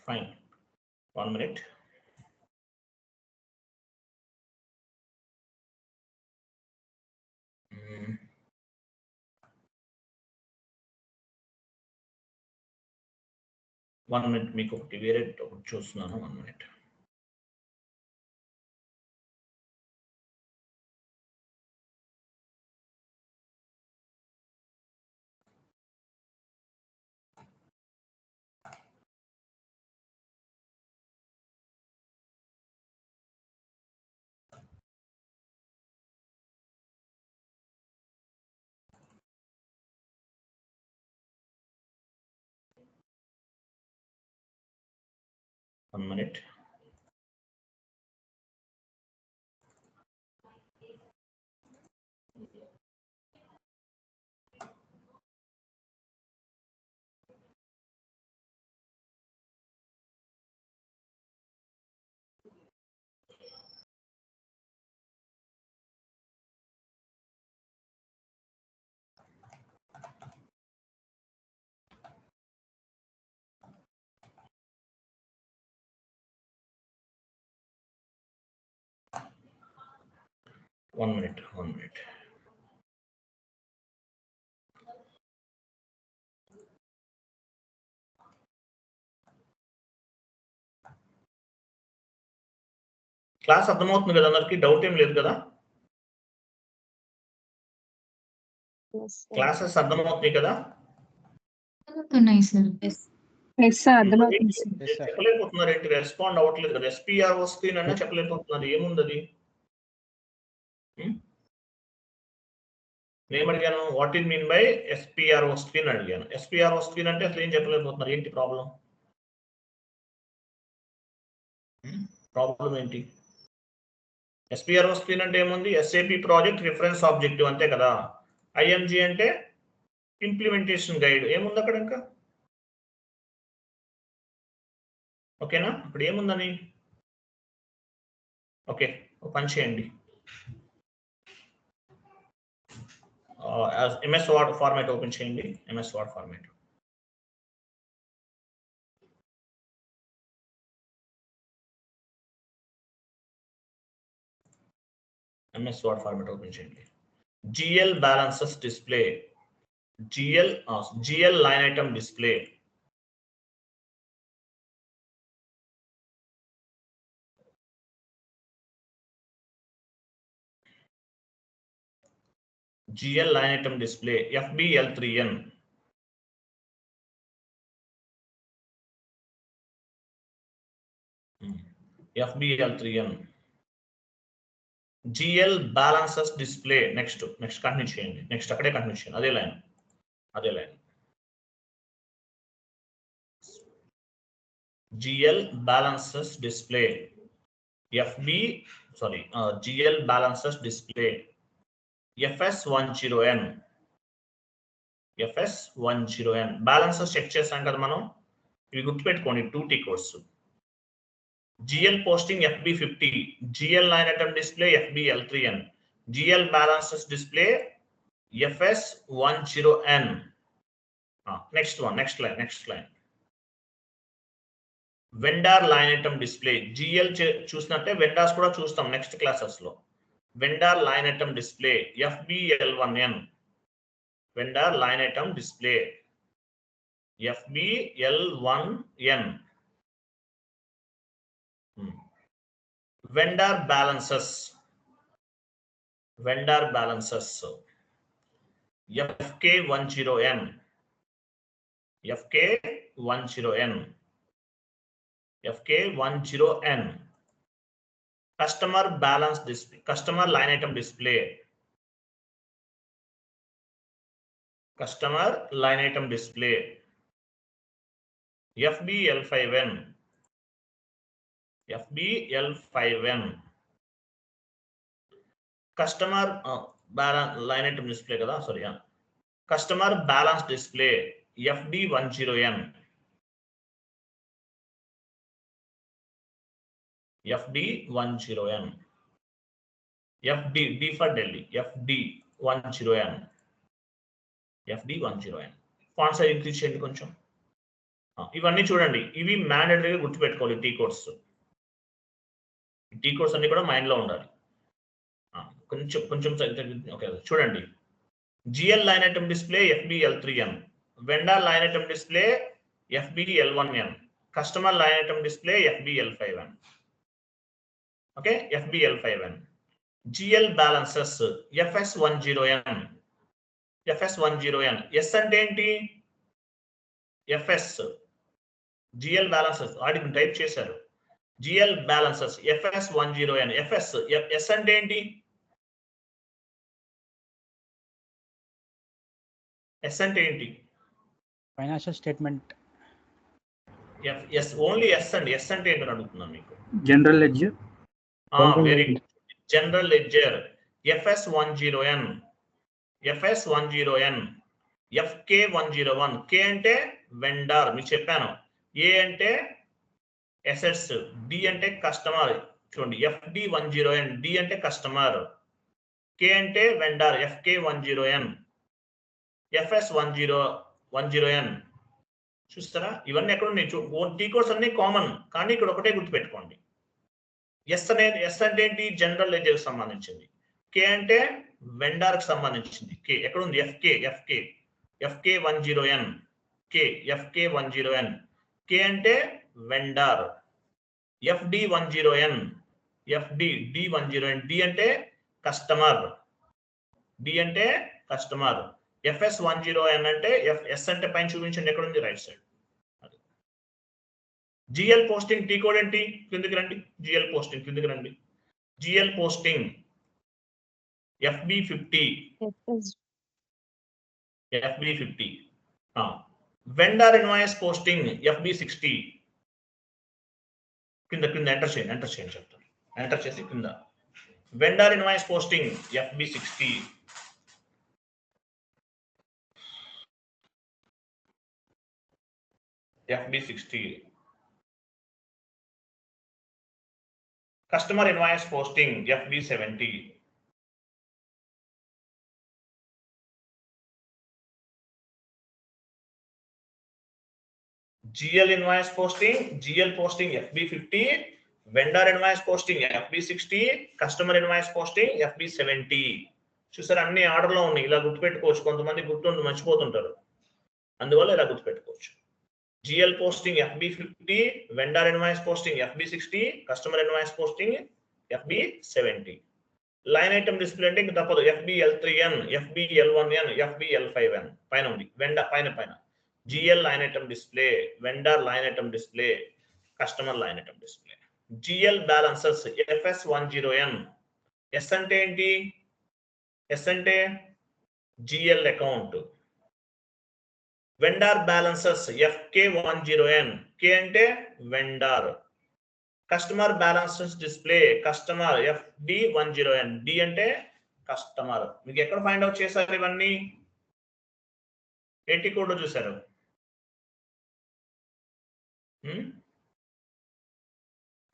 Fine. 1 minute. One minute మీకు ఒకటి వేరే ఒకటి చూస్తున్నాను. 1 minute. One minute. One minute. Class అర్థమవుతుంది కదా అందరికి? డౌట్ ఏం లేదు కదా? క్లాసెస్ అర్థమవుతున్నాయి కదా? అవుతున్నాయి సార్. అర్థమవుతుంది సార్. చెప్పలేకపోతున్నారు ఏంటి? రెస్పాండ్ అవ్వట్లేదు కదా? SPRO స్క్రీన్ అన్నా చెప్పలేకపోతున్నారు. ఏముంది అది? నేను అడిగాను what is mean by SPRO screen అడిగాను. SPRO స్క్రీన్ అంటే అసలు ఏం చెప్పలేకపోతున్నారు. ఏంటి ప్రాబ్లం? ప్రాబ్లం ఏంటి? SPRO స్క్రీన్ అంటే ఏముంది? SAP ప్రాజెక్ట్ రిఫరెన్స్ ఆబ్జెక్టివ్ అంతే కదా? IMG అంటే ఇంప్లిమెంటేషన్ గైడ్. ఏముంది అక్కడ ఇంకా? ఓకేనా? ఇప్పుడు ఏముందని? ఓకే, పని చేయండి. MS వర్డ్ ఫార్మాట్ ఓపెన్ చేయండి. MS word format. MS word format open చేయండి. GL balances display. GL line item display. GL line item display. FBL3N. FBL3N. GL balances display. Next continue చేయండి. నెక్స్ట్ అక్కడే continue చేయండి. అదే line. GL balances display. GL balances display. FS10N. Balances check చేసాం కదా మనం. ఇవి గుర్తుపెట్టుకోండి. 2T course. GL posting FB50. GL line item display FBL3N. GL balances display FS10N. Next line. Vendor line item display. GL చూసినట్టే vendors కూడా చూస్తాం next classes లో. Vendor line item display FBL1N. Vendor line item display FBL1N. Vendor balances FK10N. Customer balance display. Customer line item display. FBL5N. Customer balance line item display kada? Sorry. Customer balance display FD10N. FD for Delhi. FD10N. FD10N. Font size increase చేయండి కొంచెం. ఇవన్నీ చూడండి, ఇవి మ్యాండేటరీగా గుర్తుపెట్టుకోవాలి. T codes అన్ని కూడా mind లో ఉండాలి. కొంచెం ఓకే చూడండి. GL line item display FBL3N, vendor line item display FBL1N, customer line item display FBL5N. Okay, FBL5N. GL balances FS10N. S అంటే ఏంటి? ఎఫ్ఎస్ GL బ్యాలెన్సెస్ ఆడికి టైప్ చేశారు. GL balances FS10N. ఎస్ అంటే ఏంటి? ఎస్ అంటే ఏంటి? Financial statement. S only S అండి. S అంటే ఏంటని అడుగుతున్నాను మీకు. General ledger. Very good. General ledger FS10N. FK101. K అంటే వెండర్, మీకు చెప్పాను. ఏ అంటే అసెట్స్, డి అంటే కస్టమర్. చూడండి, FD10N. డి అంటే కస్టమర్, K అంటే వెండర్, FK10N. FS10N. చూస్తారా? ఇవన్నీ ఎక్కడ ఉన్నాయి? టీ కోడ్స్ అన్ని కామన్, కానీ ఇక్కడ ఒకటే గుర్తుపెట్టుకోండి. ఎస్ అంటే ఏంటి? జనరల్ లెడ్జర్ కి సంబంధించింది. K అంటే వెండర్ కి సంబంధించింది. K ఎక్కడ ఉంది? FK10N. FK10N. K అంటే వెండర్. FD10N. D10N. D అంటే కస్టమర్. FS10N అంటే ఎస్ అంటే పైన చూపించండి, ఎక్కడ ఉంది? Right side. GL posting T code ఏంటి? కిందకి రండి. GL పోస్టింగ్ కిందకి రండి. GL posting FB50. Vendor invoice posting FB60. కింద ఎంటర్ చేయండి చెప్తాను. ఎంటర్ చేసి కింద vendor invoice posting FB60. Customer invoice posting FB70. GL invoice posting FB50, vendor invoice posting FB60, customer invoice posting FB70. చూసారు, అన్ని order లో ఉన్నాయి. ఇలా గుర్తుపెట్టుకోవచ్చు. కొంతమంది గుర్తుండి మర్చిపోతుంటారు, అందువల్ల ఇలా గుర్తుపెట్టుకోవచ్చు. GL posting FB50, vendor invoice posting FB60, customer invoice posting FB70. Line item display అంటే ఇంక తప్పదు. FBL3N, FBL1N, FBL5N. పైన ఉంది వెండర్, పైన GL line item display, vendor line item display, customer line item display. GL balances FS10N. S అంటే ఏంటి? S అంటే GL account. Vendor balances FK10N. K అంటే వెండర్. Customer balances display customer FD10N. D అంటే కస్టమర్. మీకు ఎక్కడ ఫైండ్ అవుట్ చేశారు ఇవన్నీ? ఏటీ కోడ్ లో చూసారు.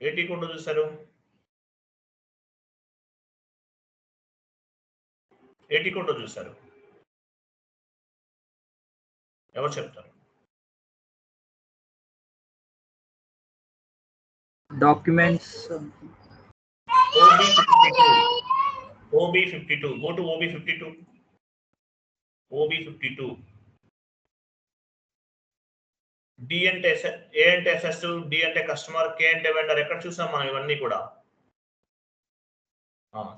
ఏటీ కోడ్ లో చూసారు. ఏటీ కోడ్ లో చూసారు. ఎవరు చెప్తారు? Documents. OB52. Go to OB52. OB52. D అంటే A అంటే అసెట్స్, D అంటే కస్టమర్, K అంటే వెండర్. ఎక్కడ చూసాం మనం ఇవన్నీ కూడా?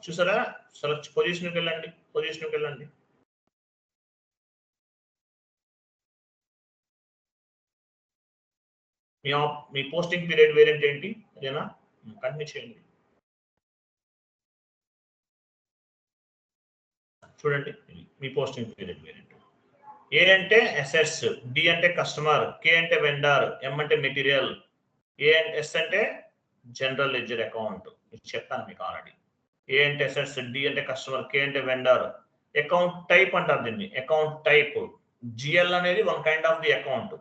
చూసారా? సెలెక్ట్ పొజిషన్కి వెళ్ళండి. మీ పోస్టింగ్ పీరియడ్ వేరియంట్ ఏంటి? అదేనా? కంటిన్యూ చేయండి. చూడండి, మీ పోస్టింగ్ పీరియడ్ వేరియంట్. ఏ అంటే అసెట్స్, D అంటే కస్టమర్, K అంటే వెండర్, M అంటే మెటీరియల్, S అంటే జనరల్ లెడ్జర్ అకౌంట్. చెప్తాను మీకు ఆల్రెడీ. ఏ అంటే అసెట్స్, D అంటే కస్టమర్, K అంటే వెండర్. అకౌంట్ టైప్ అంటారు దీన్ని. Account type. GL అనేది one kind of the account,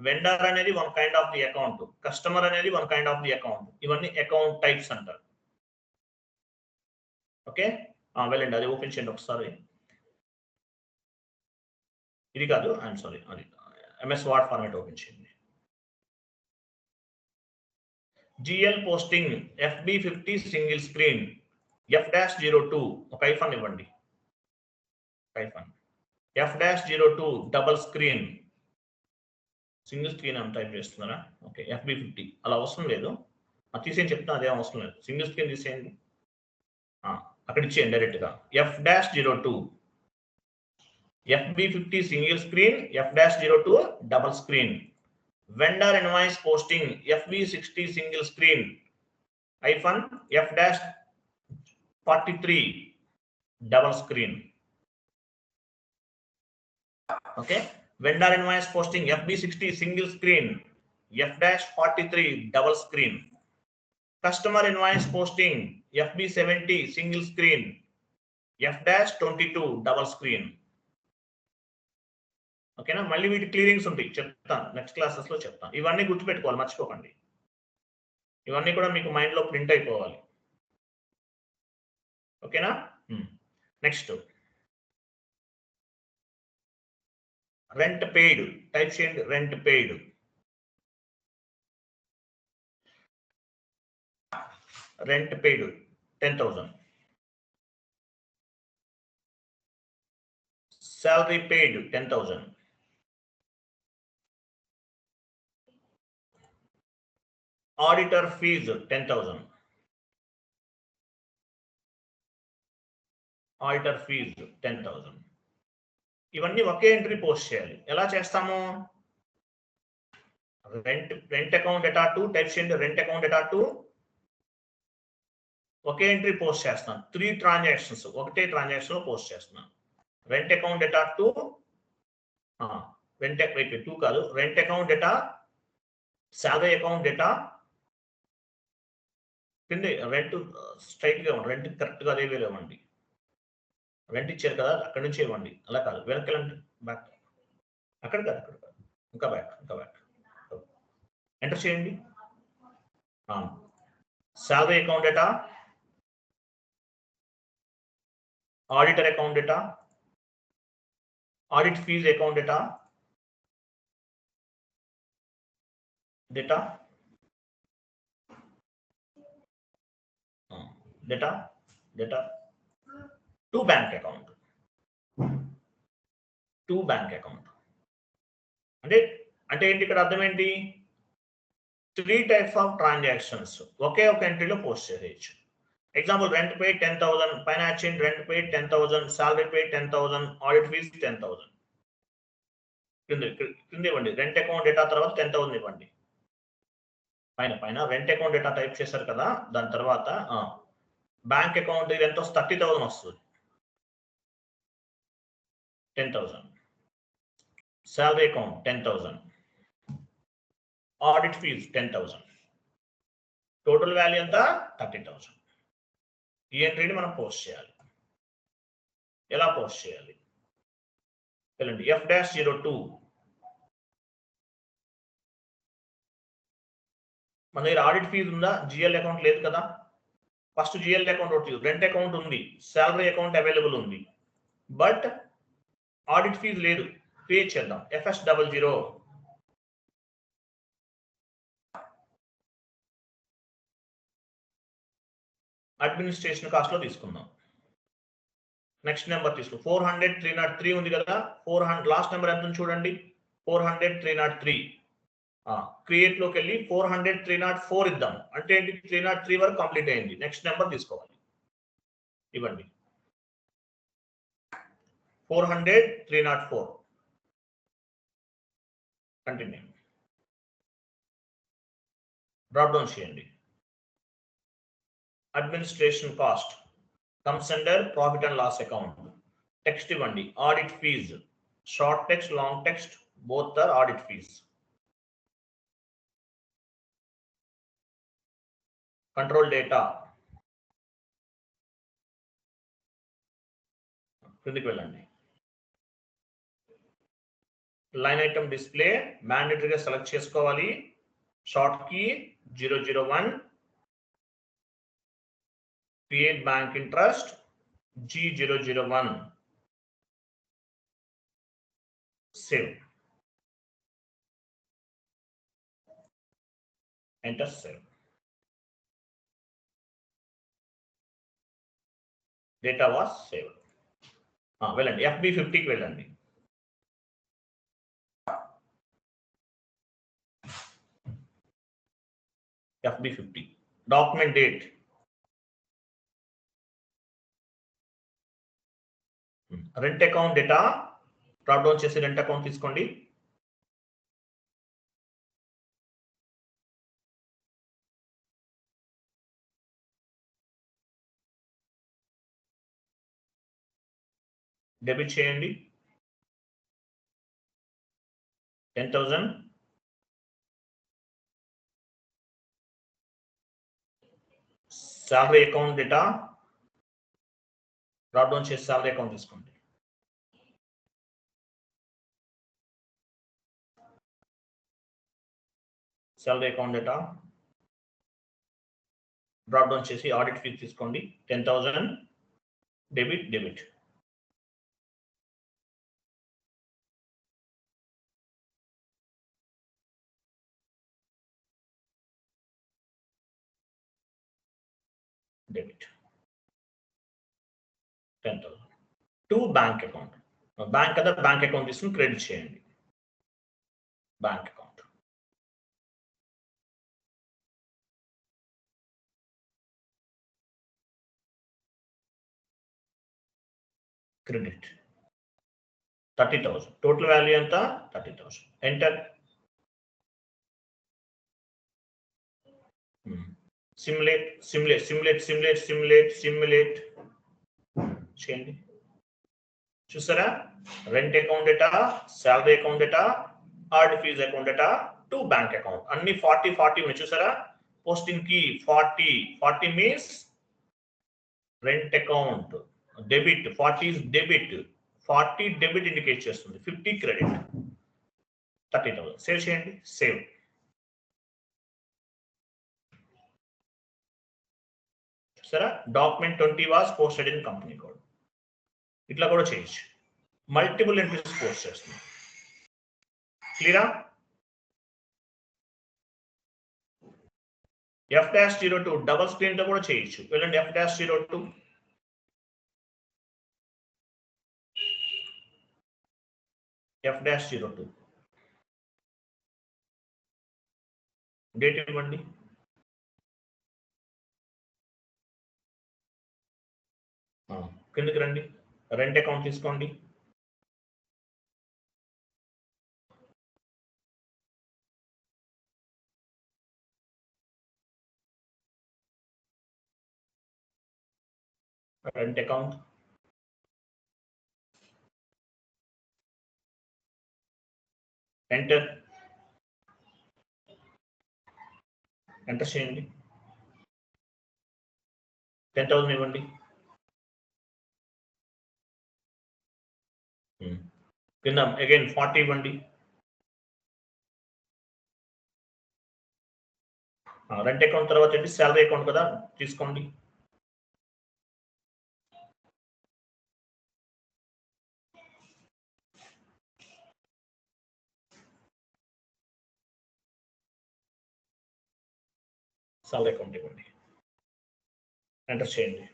vendor అనేది one kind of the account, customer అనేది one kind of the account. ఇవన్నీ అకౌంట్ టైప్స్ అంటారు. ఓకే, వెళ్ళండి, అది ఓపెన్ చేయండి ఒకసారి. ఇది కాదు, ఐఎమ్ సారీ, అది ఎంఎస్ వర్డ్ ఫార్మాట్ ఓపెన్ చేయండి. GL posting FB50 single screen F-02 ఒక ఐఫాన్ ఇవ్వండి. ఐఫాన్ F-02 double screen single screen అని టైప్ చేస్తున్నారా? ఓకే, FB50 అలా అవసరం లేదు, తీసేయని చెప్తున్నా, అదేం అవసరం లేదు. సింగిల్ స్క్రీన్ తీసేయండి, అక్కడ ఇచ్చేయండి డైరెక్ట్గా. F-02 FB50 single screen F-02 double screen. Vendor invoice posting FB60 single screen ఐఫాన్ F-43 double screen. Okay, vendor invoice posting FB60 single screen F-43 double screen. Customer invoice posting FB70 single screen F-22 double screen. ఓకేనా? మళ్ళీ వీటి clearings ఉంటాయి, చెప్తాను next classes లో చెప్తాను. ఇవన్నీ గుర్తుపెట్టుకోవాలి, మర్చిపోకండి. ఇవన్నీ కూడా మీకు మైండ్ లో ప్రింట్ అయిపోవాలి. ఓకేనా? నెక్స్ట్ రెంట్ పెయిడ్ టైప్ చేయండి. Rent paid rent paid 10,000. salary paid 10,000. Auditor fees 10,000. Auditor fees 10,000. ఇవన్నీ ఒకే ఎంట్రీ పోస్ట్ చేయాలి. ఎలా చేస్తాము? రెంట్ అకౌంట్ డేటా 2 టైప్ చేయండి. రెంట్ అకౌంట్ డేటా 2 ఒకే ఎంట్రీ పోస్ట్ చేస్తాను. 3 ట్రాన్సాక్షన్స్ ఒకటే ట్రాన్సాక్షన్ లో పోస్ట్ చేస్తున్నాను. రెంట్ అకౌంట్ డేటా 2 2 కాదు, rent account data, salary account data కింద రెంట్ స్ట్రైట్ గా ఇవ్వండి. రెంట్ కరెక్ట్ గా అదే వేలు ఇవ్వండి. రెంట్ ఇచ్చారు కదా, అక్కడి నుంచి ఇవ్వండి. అలా కాదు, వెనక్కి వెళ్ళండి, బ్యాక్. అక్కడ కాదు, అక్కడ కాదు, ఇంకా బ్యాక్, ఇంకా బ్యాక్. ఎంటర్ చేయండి. Salary account data, auditor account data, audit fees account data, to bank account, అంటే ఏంటి ఇక్కడ అర్థం ఏంటి? 3 types of transactions ఒకే ఒక ఎంట్రీలో పోస్ట్ చేయొచ్చు. Example, rent paid 10,000, finance rent paid 10,000, salary paid 10,000, audit fees 10,000. కింద ఇవ్వండి. రెంట్ అకౌంట్ డేటా తర్వాత 10,000 ఇవ్వండి. పైన రెంట్ అకౌంట్ డేటా టైప్ చేశారు కదా, దాని తర్వాత బ్యాంక్ అకౌంట్ ఇది ఎంత వస్తుంది? 30,000 వస్తుంది. 10,000. Salary account 10,000, audit fees 10,000, total value ఎంత? 30,000. ఈ ఎంట్రీని మనం పోస్ట్ చేయాలి. ఎలా పోస్ట్ చేయాలి? వెళ్ళండి. F-02 మన దగ్గర ఆడిట్ ఫీజ్ ఉందా? జిఎల్ అకౌంట్ లేదు కదా. ఫస్ట్ జిఎల్ అకౌంట్ ఒకటి, రెంట్ అకౌంట్ ఉంది, సాలరీ అకౌంట్ అవైలబుల్ ఉంది, బట్ ఆడిట్ ఫీజ్ లేదు. క్రియేట్ చేద్దాం. FS00 అడ్మినిస్ట్రేషన్ కాస్ట్ లో తీసుకుందాం. నెక్స్ట్ నెంబర్ తీసుకో. 400 303 ఉంది కదా. 400 లాస్ట్ నెంబర్ ఎంత ఉంది చూడండి. 400 303. క్రియేట్ లోకి వెళ్ళి 400 304 ఇద్దాం. అంటే ఏంటి? 303 వరకు కంప్లీట్ అయింది. నెక్స్ట్ నెంబర్ తీసుకోవాలి, ఇవ్వండి. 400 304. కంటిన్యూ. డ్రాప్ డౌన్ చేయండి. Administration cost comes under profit and loss account. Text ఇవ్వండి. Audit fees, short text, long text, both are audit fees. Control data, కిందికి వెళ్ళండి. లైన్ ఐటమ్ డిస్ప్లే మ్యాండేటరీగా సెలెక్ట్ చేసుకోవాలి. Short key 001, create bank interest G001, save. Enter save. Data was saved. వెళ్ళండి FB50కి వెళ్ళండి. FB50 document date. Rent account data drop down చేసి rent account తీసుకోండి. Debit చేయండి 10,000. Salary account data drop down చేసి salary account తీసుకోండి. Salary account data drop down చేసి audit fee తీసుకోండి 10,000. Debit debit. Debit 10,000 to bank account. Bank కదా bank account తీసుకుని credit చేయండి. Bank account credit 30,000. Total value ఎంత 30,000. Enter. Simulate simulate simulate simulate simulate simulate చేయండి. చూసారా rent account data, salary account data, audit fees account data to bank account అన్ని 40 ఉన్నాయి. చూసారా posting కి 40 means rent account debit 40 is debit 40 debit indicate చేస్తుంది 50 credit 30,000. Save చేయండి. Save. చూసారా document 20 was posted in company code. ఇట్లా కూడా చేయొచ్చు. మల్టిపుల్ ఎంట్రీస్ పోస్ట్ చేస్తుంది. క్లియరా? F-02 డబల్ స్క్రీన్ తో కూడా చేయొచ్చు. వెళ్ళండి F-02. F-02 డేట్ ఇవ్వండి. కిందకి రండి. రెంట్ అకౌంట్ తీసుకోండి. Rent account enter. ఎంటర్ చేయండి. 10,000 ఇవ్వండి. కింద అగైన్ 40 ఇవ్వండి. రెంట్ అకౌంట్ తర్వాత ఏంటి సాలరీ అకౌంట్ కదా తీసుకోండి. సాలరీ అకౌంట్ ఇవ్వండి. ఎంటర్ చేయండి.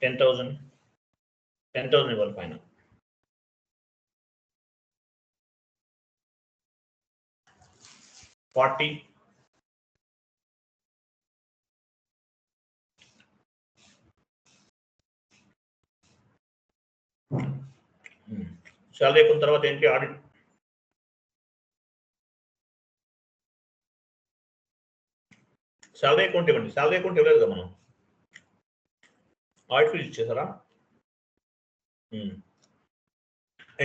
10,000 ఇవ్వాలి పైన. $40 సాలరీ అకౌంట్ తర్వాత ఏంటి ఆడిట్ సాలరీ అకౌంట్ ఇవ్వండి. సాలరీ అకౌంట్ ఇవ్వలేదు కదా మనం. ఆడిట్ ఫీజ్ ఇచ్చేసారా?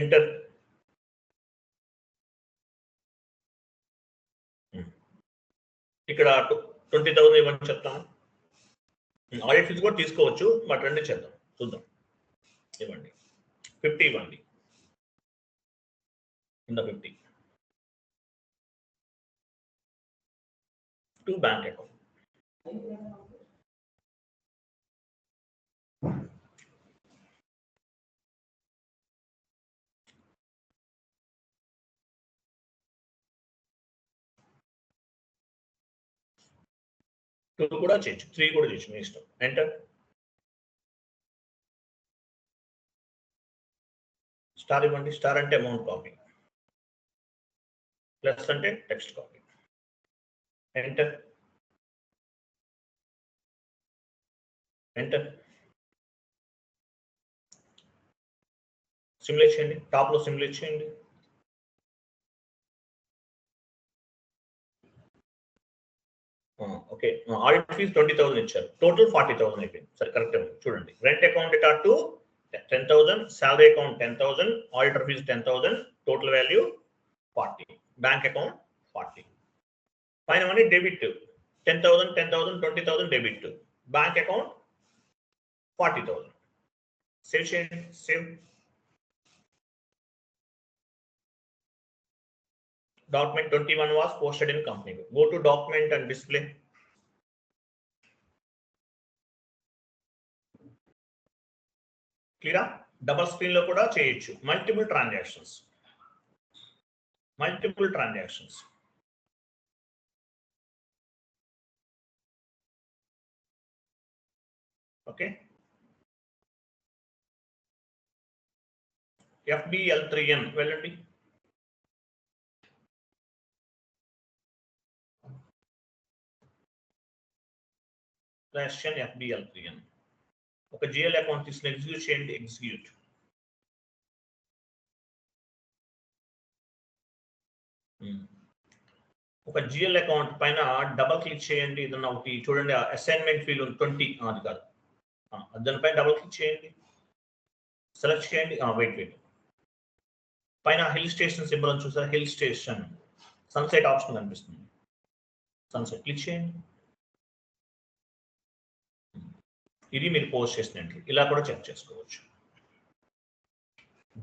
ఎంటర్. ఇక్కడ 20,000 ఇవ్వని చెప్తాను. ఆడిట్ ఫీజ్ కూడా తీసుకోవచ్చు. బట్ రెండు చేద్దాం చూద్దాం. ఇవ్వండి 50 ఇవ్వండి. కింద 50 టు బ్యాంక్ అకౌంట్. 2 కూడా చేయొచ్చు, 3 కూడా చేయొచ్చు, మీ ఇష్టం. ఎంటర్. స్టార్ ఇవ్వండి. స్టార్ అంటే అమౌంట్ కాపీ, ప్లస్ అంటే text copy. Enter. Enter. Simulate చేయండి, టాప్ లో సిమ్యులేట్ చేయండి. ఓకే, ఆడిట్ ఫీజ్ 20,000 ఇచ్చారు, టోటల్ 40,000 అయిపోయింది. సరే కరెక్ట్ చూడండి. Rent account data to 10,000, salary account 10,000, auditor fees 10,000, total value 40, bank account 40. పైన money debit 10,000, 10,000, 20,000 debit, bank account 40,000. Save చేయండి. Save. Document 21 was posted in company. Go to document and display. Clear? Double screen lo kuda cheyochu. Multiple transactions. Multiple transactions. Okay. FBL3N వెళ్ళండి. FBL3N. ఒక GL account తీసుకుని execute చేయండి. Execute. ఒక GL account పైన double click చేయండి. ఏదన్నా ఒకటి చూడండి, అసైన్మెంట్ ఫీల్ 20 అది కాదు, దానిపైన డబుల్ క్లిక్ చేయండి, సెలెక్ట్ చేయండి. వెయిట్ పైన హిల్ స్టేషన్ సింబల్ చూసారా? హిల్ స్టేషన్ సన్సెట్ ఆప్షన్ కనిపిస్తుంది. సన్సెట్ క్లిక్ చేయండి. ఇది మీరు పోస్ట్ చేసిన ఎంట్రీ. ఇలా కూడా చెక్ చేసుకోవచ్చు.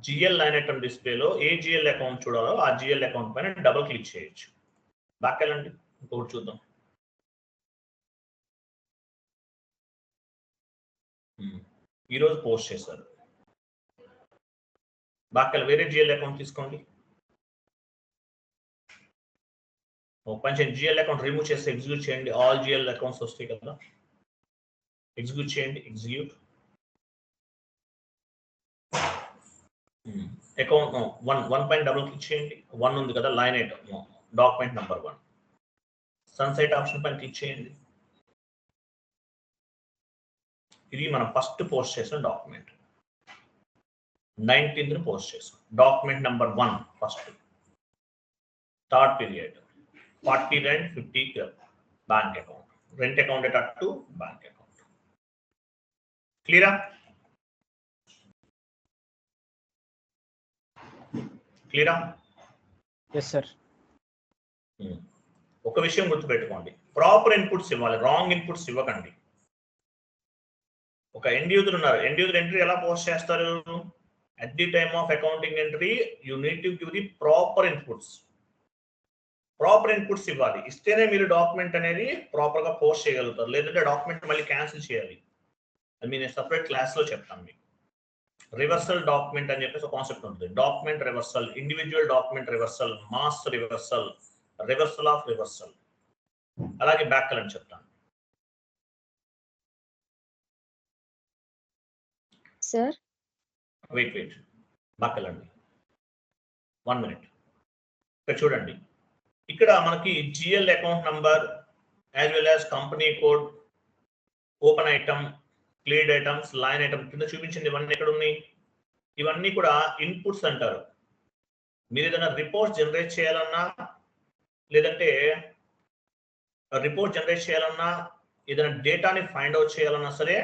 జిఎల్ లైన్ ఐటమ్ డిస్ప్లేలో ఏ జిఎల్ అకౌంట్ చూడాలో ఆ జిఎల్ అకౌంట్ పైన డబుల్ క్లిక్ చేయొచ్చు. బ్యాక్ వెళ్ళండి, ఇంకొకటి చూద్దాం. ఈరోజు పోస్ట్ చేశారు. బ్యాక్ వెళ్ళి వేరే జిఎల్ అకౌంట్ తీసుకోండి. ఓపెన్ చేయండి. జిఎల్ అకౌంట్ రిమూవ్ చేస్తే ఎగ్జిక్యూట్ చేయండి. ఆల్ జిఎల్ అకౌంట్స్ వస్తాయి కదా, ఎగ్జిక్యూట్ చేయండి. ఎగ్జిక్యూట్. అకౌంట్ 1 పైన డబుల్ క్లిక్ చేయండి. 1 ఉంది కదా line item, document number 1. Sunset option పైన క్లిక్ చేయండి. ఇది మనం ఫస్ట్ పోస్ట్ చేసిన డాక్యుమెంట్. 19th పోస్ట్ చేసాం. Document number 1 first, third period, 40 rent, 50 bank account, rent account data to bank account. క్లియరా? క్లియరా? Yes, sir. ఒక విషయం గుర్తుపెట్టుకోండి, ప్రాపర్ ఇన్పుట్స్ ఇవ్వాలి, రాంగ్ ఇన్పుట్స్ ఇవ్వకండి. ఒక ఎండ్ యూజర్ ఉన్నారు, ఎండ్ యూజర్ ఎంట్రీ ఎలా పోస్ట్ చేస్తారు? At the time of accounting entry you need to give the proper inputs. Proper inputs ఇవ్వాలి, ఇస్తేనే మీరు డాక్యుమెంట్ అనేది ప్రాపర్ గా పోస్ట్ చేయగలుగుతారు. లేదంటే డాక్యుమెంట్ మళ్ళీ క్యాన్సిల్ చేయాలి. అది నేను సపరేట్ క్లాస్ లో చెప్తాను మీకు. రివర్సల్ డాక్యుమెంట్ అని చెప్పేసి ఒక కాన్సెప్ట్ ఉంటుంది. Document reversal, individual document reversal, mass reversal, reversal of reversal. అలాగే బ్యాక్ అని చెప్తాను. సార్ వెయిట్ బ్యాక్ వెళ్ళండి, 1 minute. ఇక్కడ చూడండి, ఇక్కడ మనకి GL account number as well as company code, open item, cleared items, line item కింద చూపించింది. ఇవన్నీ ఎక్కడ ఉన్నాయి? ఇవన్నీ కూడా ఇన్పుట్స్ అంటారు. మీరు ఏదైనా రిపోర్ట్ జనరేట్ చేయాలన్నా, లేదంటే రిపోర్ట్ జనరేట్ చేయాలన్నా, ఏదైనా డేటాని ఫైండ్ అవుట్ చేయాలన్నా సరే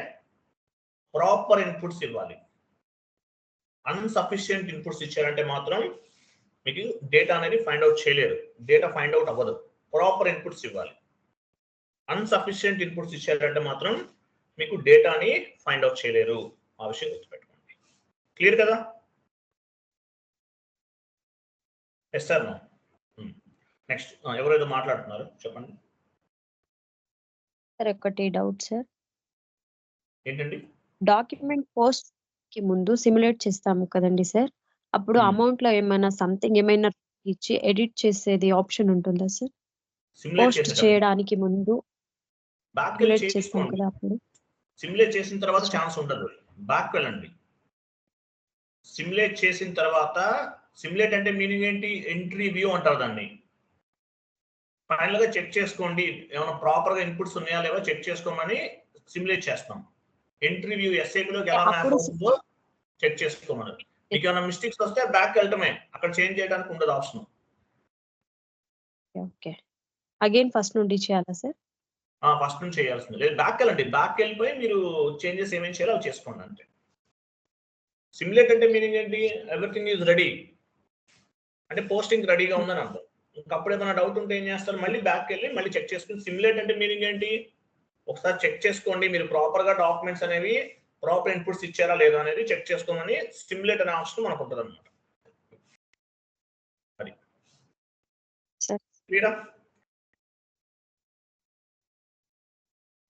ప్రాపర్ ఇన్పుట్స్ ఇవ్వాలి. అన్సఫిషియెంట్ ఇన్పుట్స్ ఇచ్చారంటే మాత్రం మీకు డేటా అనేది ఫైండ్ అవుట్ చేయలేరు, డేటా ఫైండ్ అవుట్ అవ్వదు. ప్రాపర్ ఇన్పుట్స్ ఇవ్వాలి. అన్సఫిషియెంట్ ఇన్పుట్స్ ఇచ్చారంటే మాత్రం మీకు డేటాని ఫైండ్ అవుట్ చేయలేరు. ఆ విషయం గుర్తుపెట్టుకోండి. క్లియర్ కదా? Yes sir. నో. నెక్స్ట్ ఎవరైతే మాట్లాడుతున్నారు చెప్పండి. సార్ ఒకటి డౌట్ సార్. ఏంటండి? డాక్యుమెంట్ పోస్ట్ కి ముందు సిమ్యులేట్ చేస్తాము కదండి సార్, అప్పుడు అమౌంట్ లో ఏమైనా సంథింగ్ ఏమైనా ఇచ్చి ఎడిట్ చేసేది ఆప్షన్ ఉంటుందా సార్? సిమ్యులేట్ పోస్ట్ చేసేటప్పుడు చేయడానికి ముందు బ్యాక్ వెళ్ళి Simulate చేస్తాం చేసుకోండి. కదా అప్పుడు. సిమ్యులేట్ చేసిన తర్వాత ఛాన్స్ ఉండదు. బ్యాక్ వెళ్ళండి. సిమ్యులేట్ చేసిన తర్వాత, సిమ్యులేట్ అంటే మీనింగ్ ఏంటి? ఎంట్రీ వ్యూ అంటారు దాన్ని. ఫైనల్ గా చెక్ చేసుకోండి, ఏమైనా ప్రాపర్ గా ఇన్పుట్స్ ఉన్నాయా లేవో చెక్ చేసుకోమని సిమ్యులేట్ చేస్తాం. ఎంట్రీ వ్యూ ఎస్ఏలోకి ఎలా మ్యాప్ అప్పుడు అవుతుందో చెక్ చేసుకోమని. మీకు ఏమైనా మిస్టేక్స్ వస్తే బ్యాక్ వెళ్ళటమే, అక్కడ చేంజ్ చేయడానికి ఉండదు ఆప్షన్. ఓకే. అగైన్ ఫస్ట్ నుండి చేయాలా సార్? ఫస్ట్ నుంచి చేయాల్సింది లేదు, బ్యాక్ వెళ్ళండి. బ్యాక్ వెళ్ళిపోయి మీరు చేంజెస్ ఏమేమి చేయాలో అవి చేసుకోండి అంతే. సిమ్యులేట్ అంటే మీనింగ్ ఏంటి? ఎవ్రీథింగ్ ఈజ్ రెడీ అంటే పోస్టింగ్ రెడీగా ఉందని అర్థం. ఇంకప్పుడు ఏమైనా డౌట్ ఉంటే ఏం చేస్తారు? మళ్ళీ బ్యాక్ వెళ్ళి మళ్ళీ చెక్ చేసుకుని. సిమ్యులేట్ అంటే మీనింగ్ ఏంటి? ఒకసారి చెక్ చేసుకోండి, మీరు ప్రాపర్ గా డాక్యుమెంట్స్ అనేవి ప్రాపర్ ఇన్పుట్స్ ఇచ్చారా లేదా అనేది చెక్ చేసుకోమని సిమ్యులేట్ అనే ఆప్షన్ మనకు ఉంటుంది అనమాట. అది సార్. క్లియరా?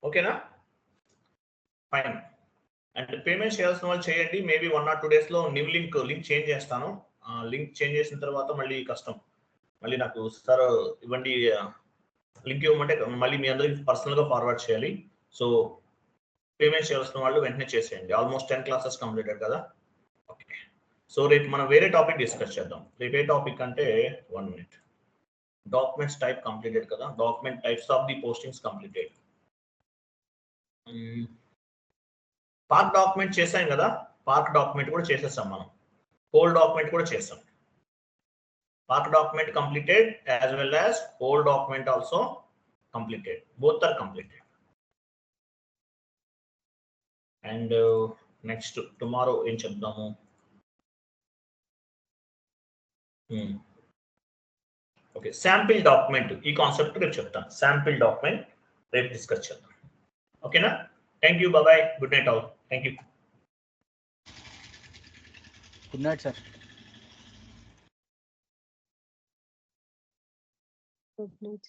ఓకేనా? ఫైన్. అండ్ పేమెంట్ చేయాల్సిన వాళ్ళు చేయండి. మేబీ 1 or 2 days లో న్యూ లింక్ చేంజ్ చేస్తాను. లింక్ చేంజ్ చేసిన తర్వాత మళ్ళీ కష్టం. మళ్ళీ నాకు సార్ ఇవ్వండి లింక్ ఇవ్వమంటే మళ్ళీ మీ అందరికి పర్సనల్ గా ఫార్వర్డ్ చేయాలి. సో పేమెంట్ చేయాల్సిన వాళ్ళు వెంటనే చేసేయండి. ఆల్మోస్ట్ 10 classes కంప్లీటెడ్ కదా. ఓకే. సో రేపు మనం వేరే టాపిక్ డిస్కస్ చేద్దాం. రేపు ఏ టాపిక్ అంటే 1 minute. డాక్యుమెంట్స్ టైప్ కంప్లీటెడ్ కదా. Document types of the postings completed. Park document చేసాం కదా. పార్క్ డాక్యుమెంట్ కూడా చేసేసాం మనం. హోల్ డాక్యుమెంట్ కూడా చేసాం. Park document completed as well as whole document also completed. Both are completed. And next tomorrow ఏం చెప్దాము? ఓకే, శాంపిల్ డాక్యుమెంట్ ఈ కాన్సెప్ట్ రేపు చెప్తాను. శాంపిల్ డాక్యుమెంట్ రేపు డిస్కస్ చేద్దాం. ఓకేనా? Thank you, bye, good night all. Thank you. Good night sir. Good night.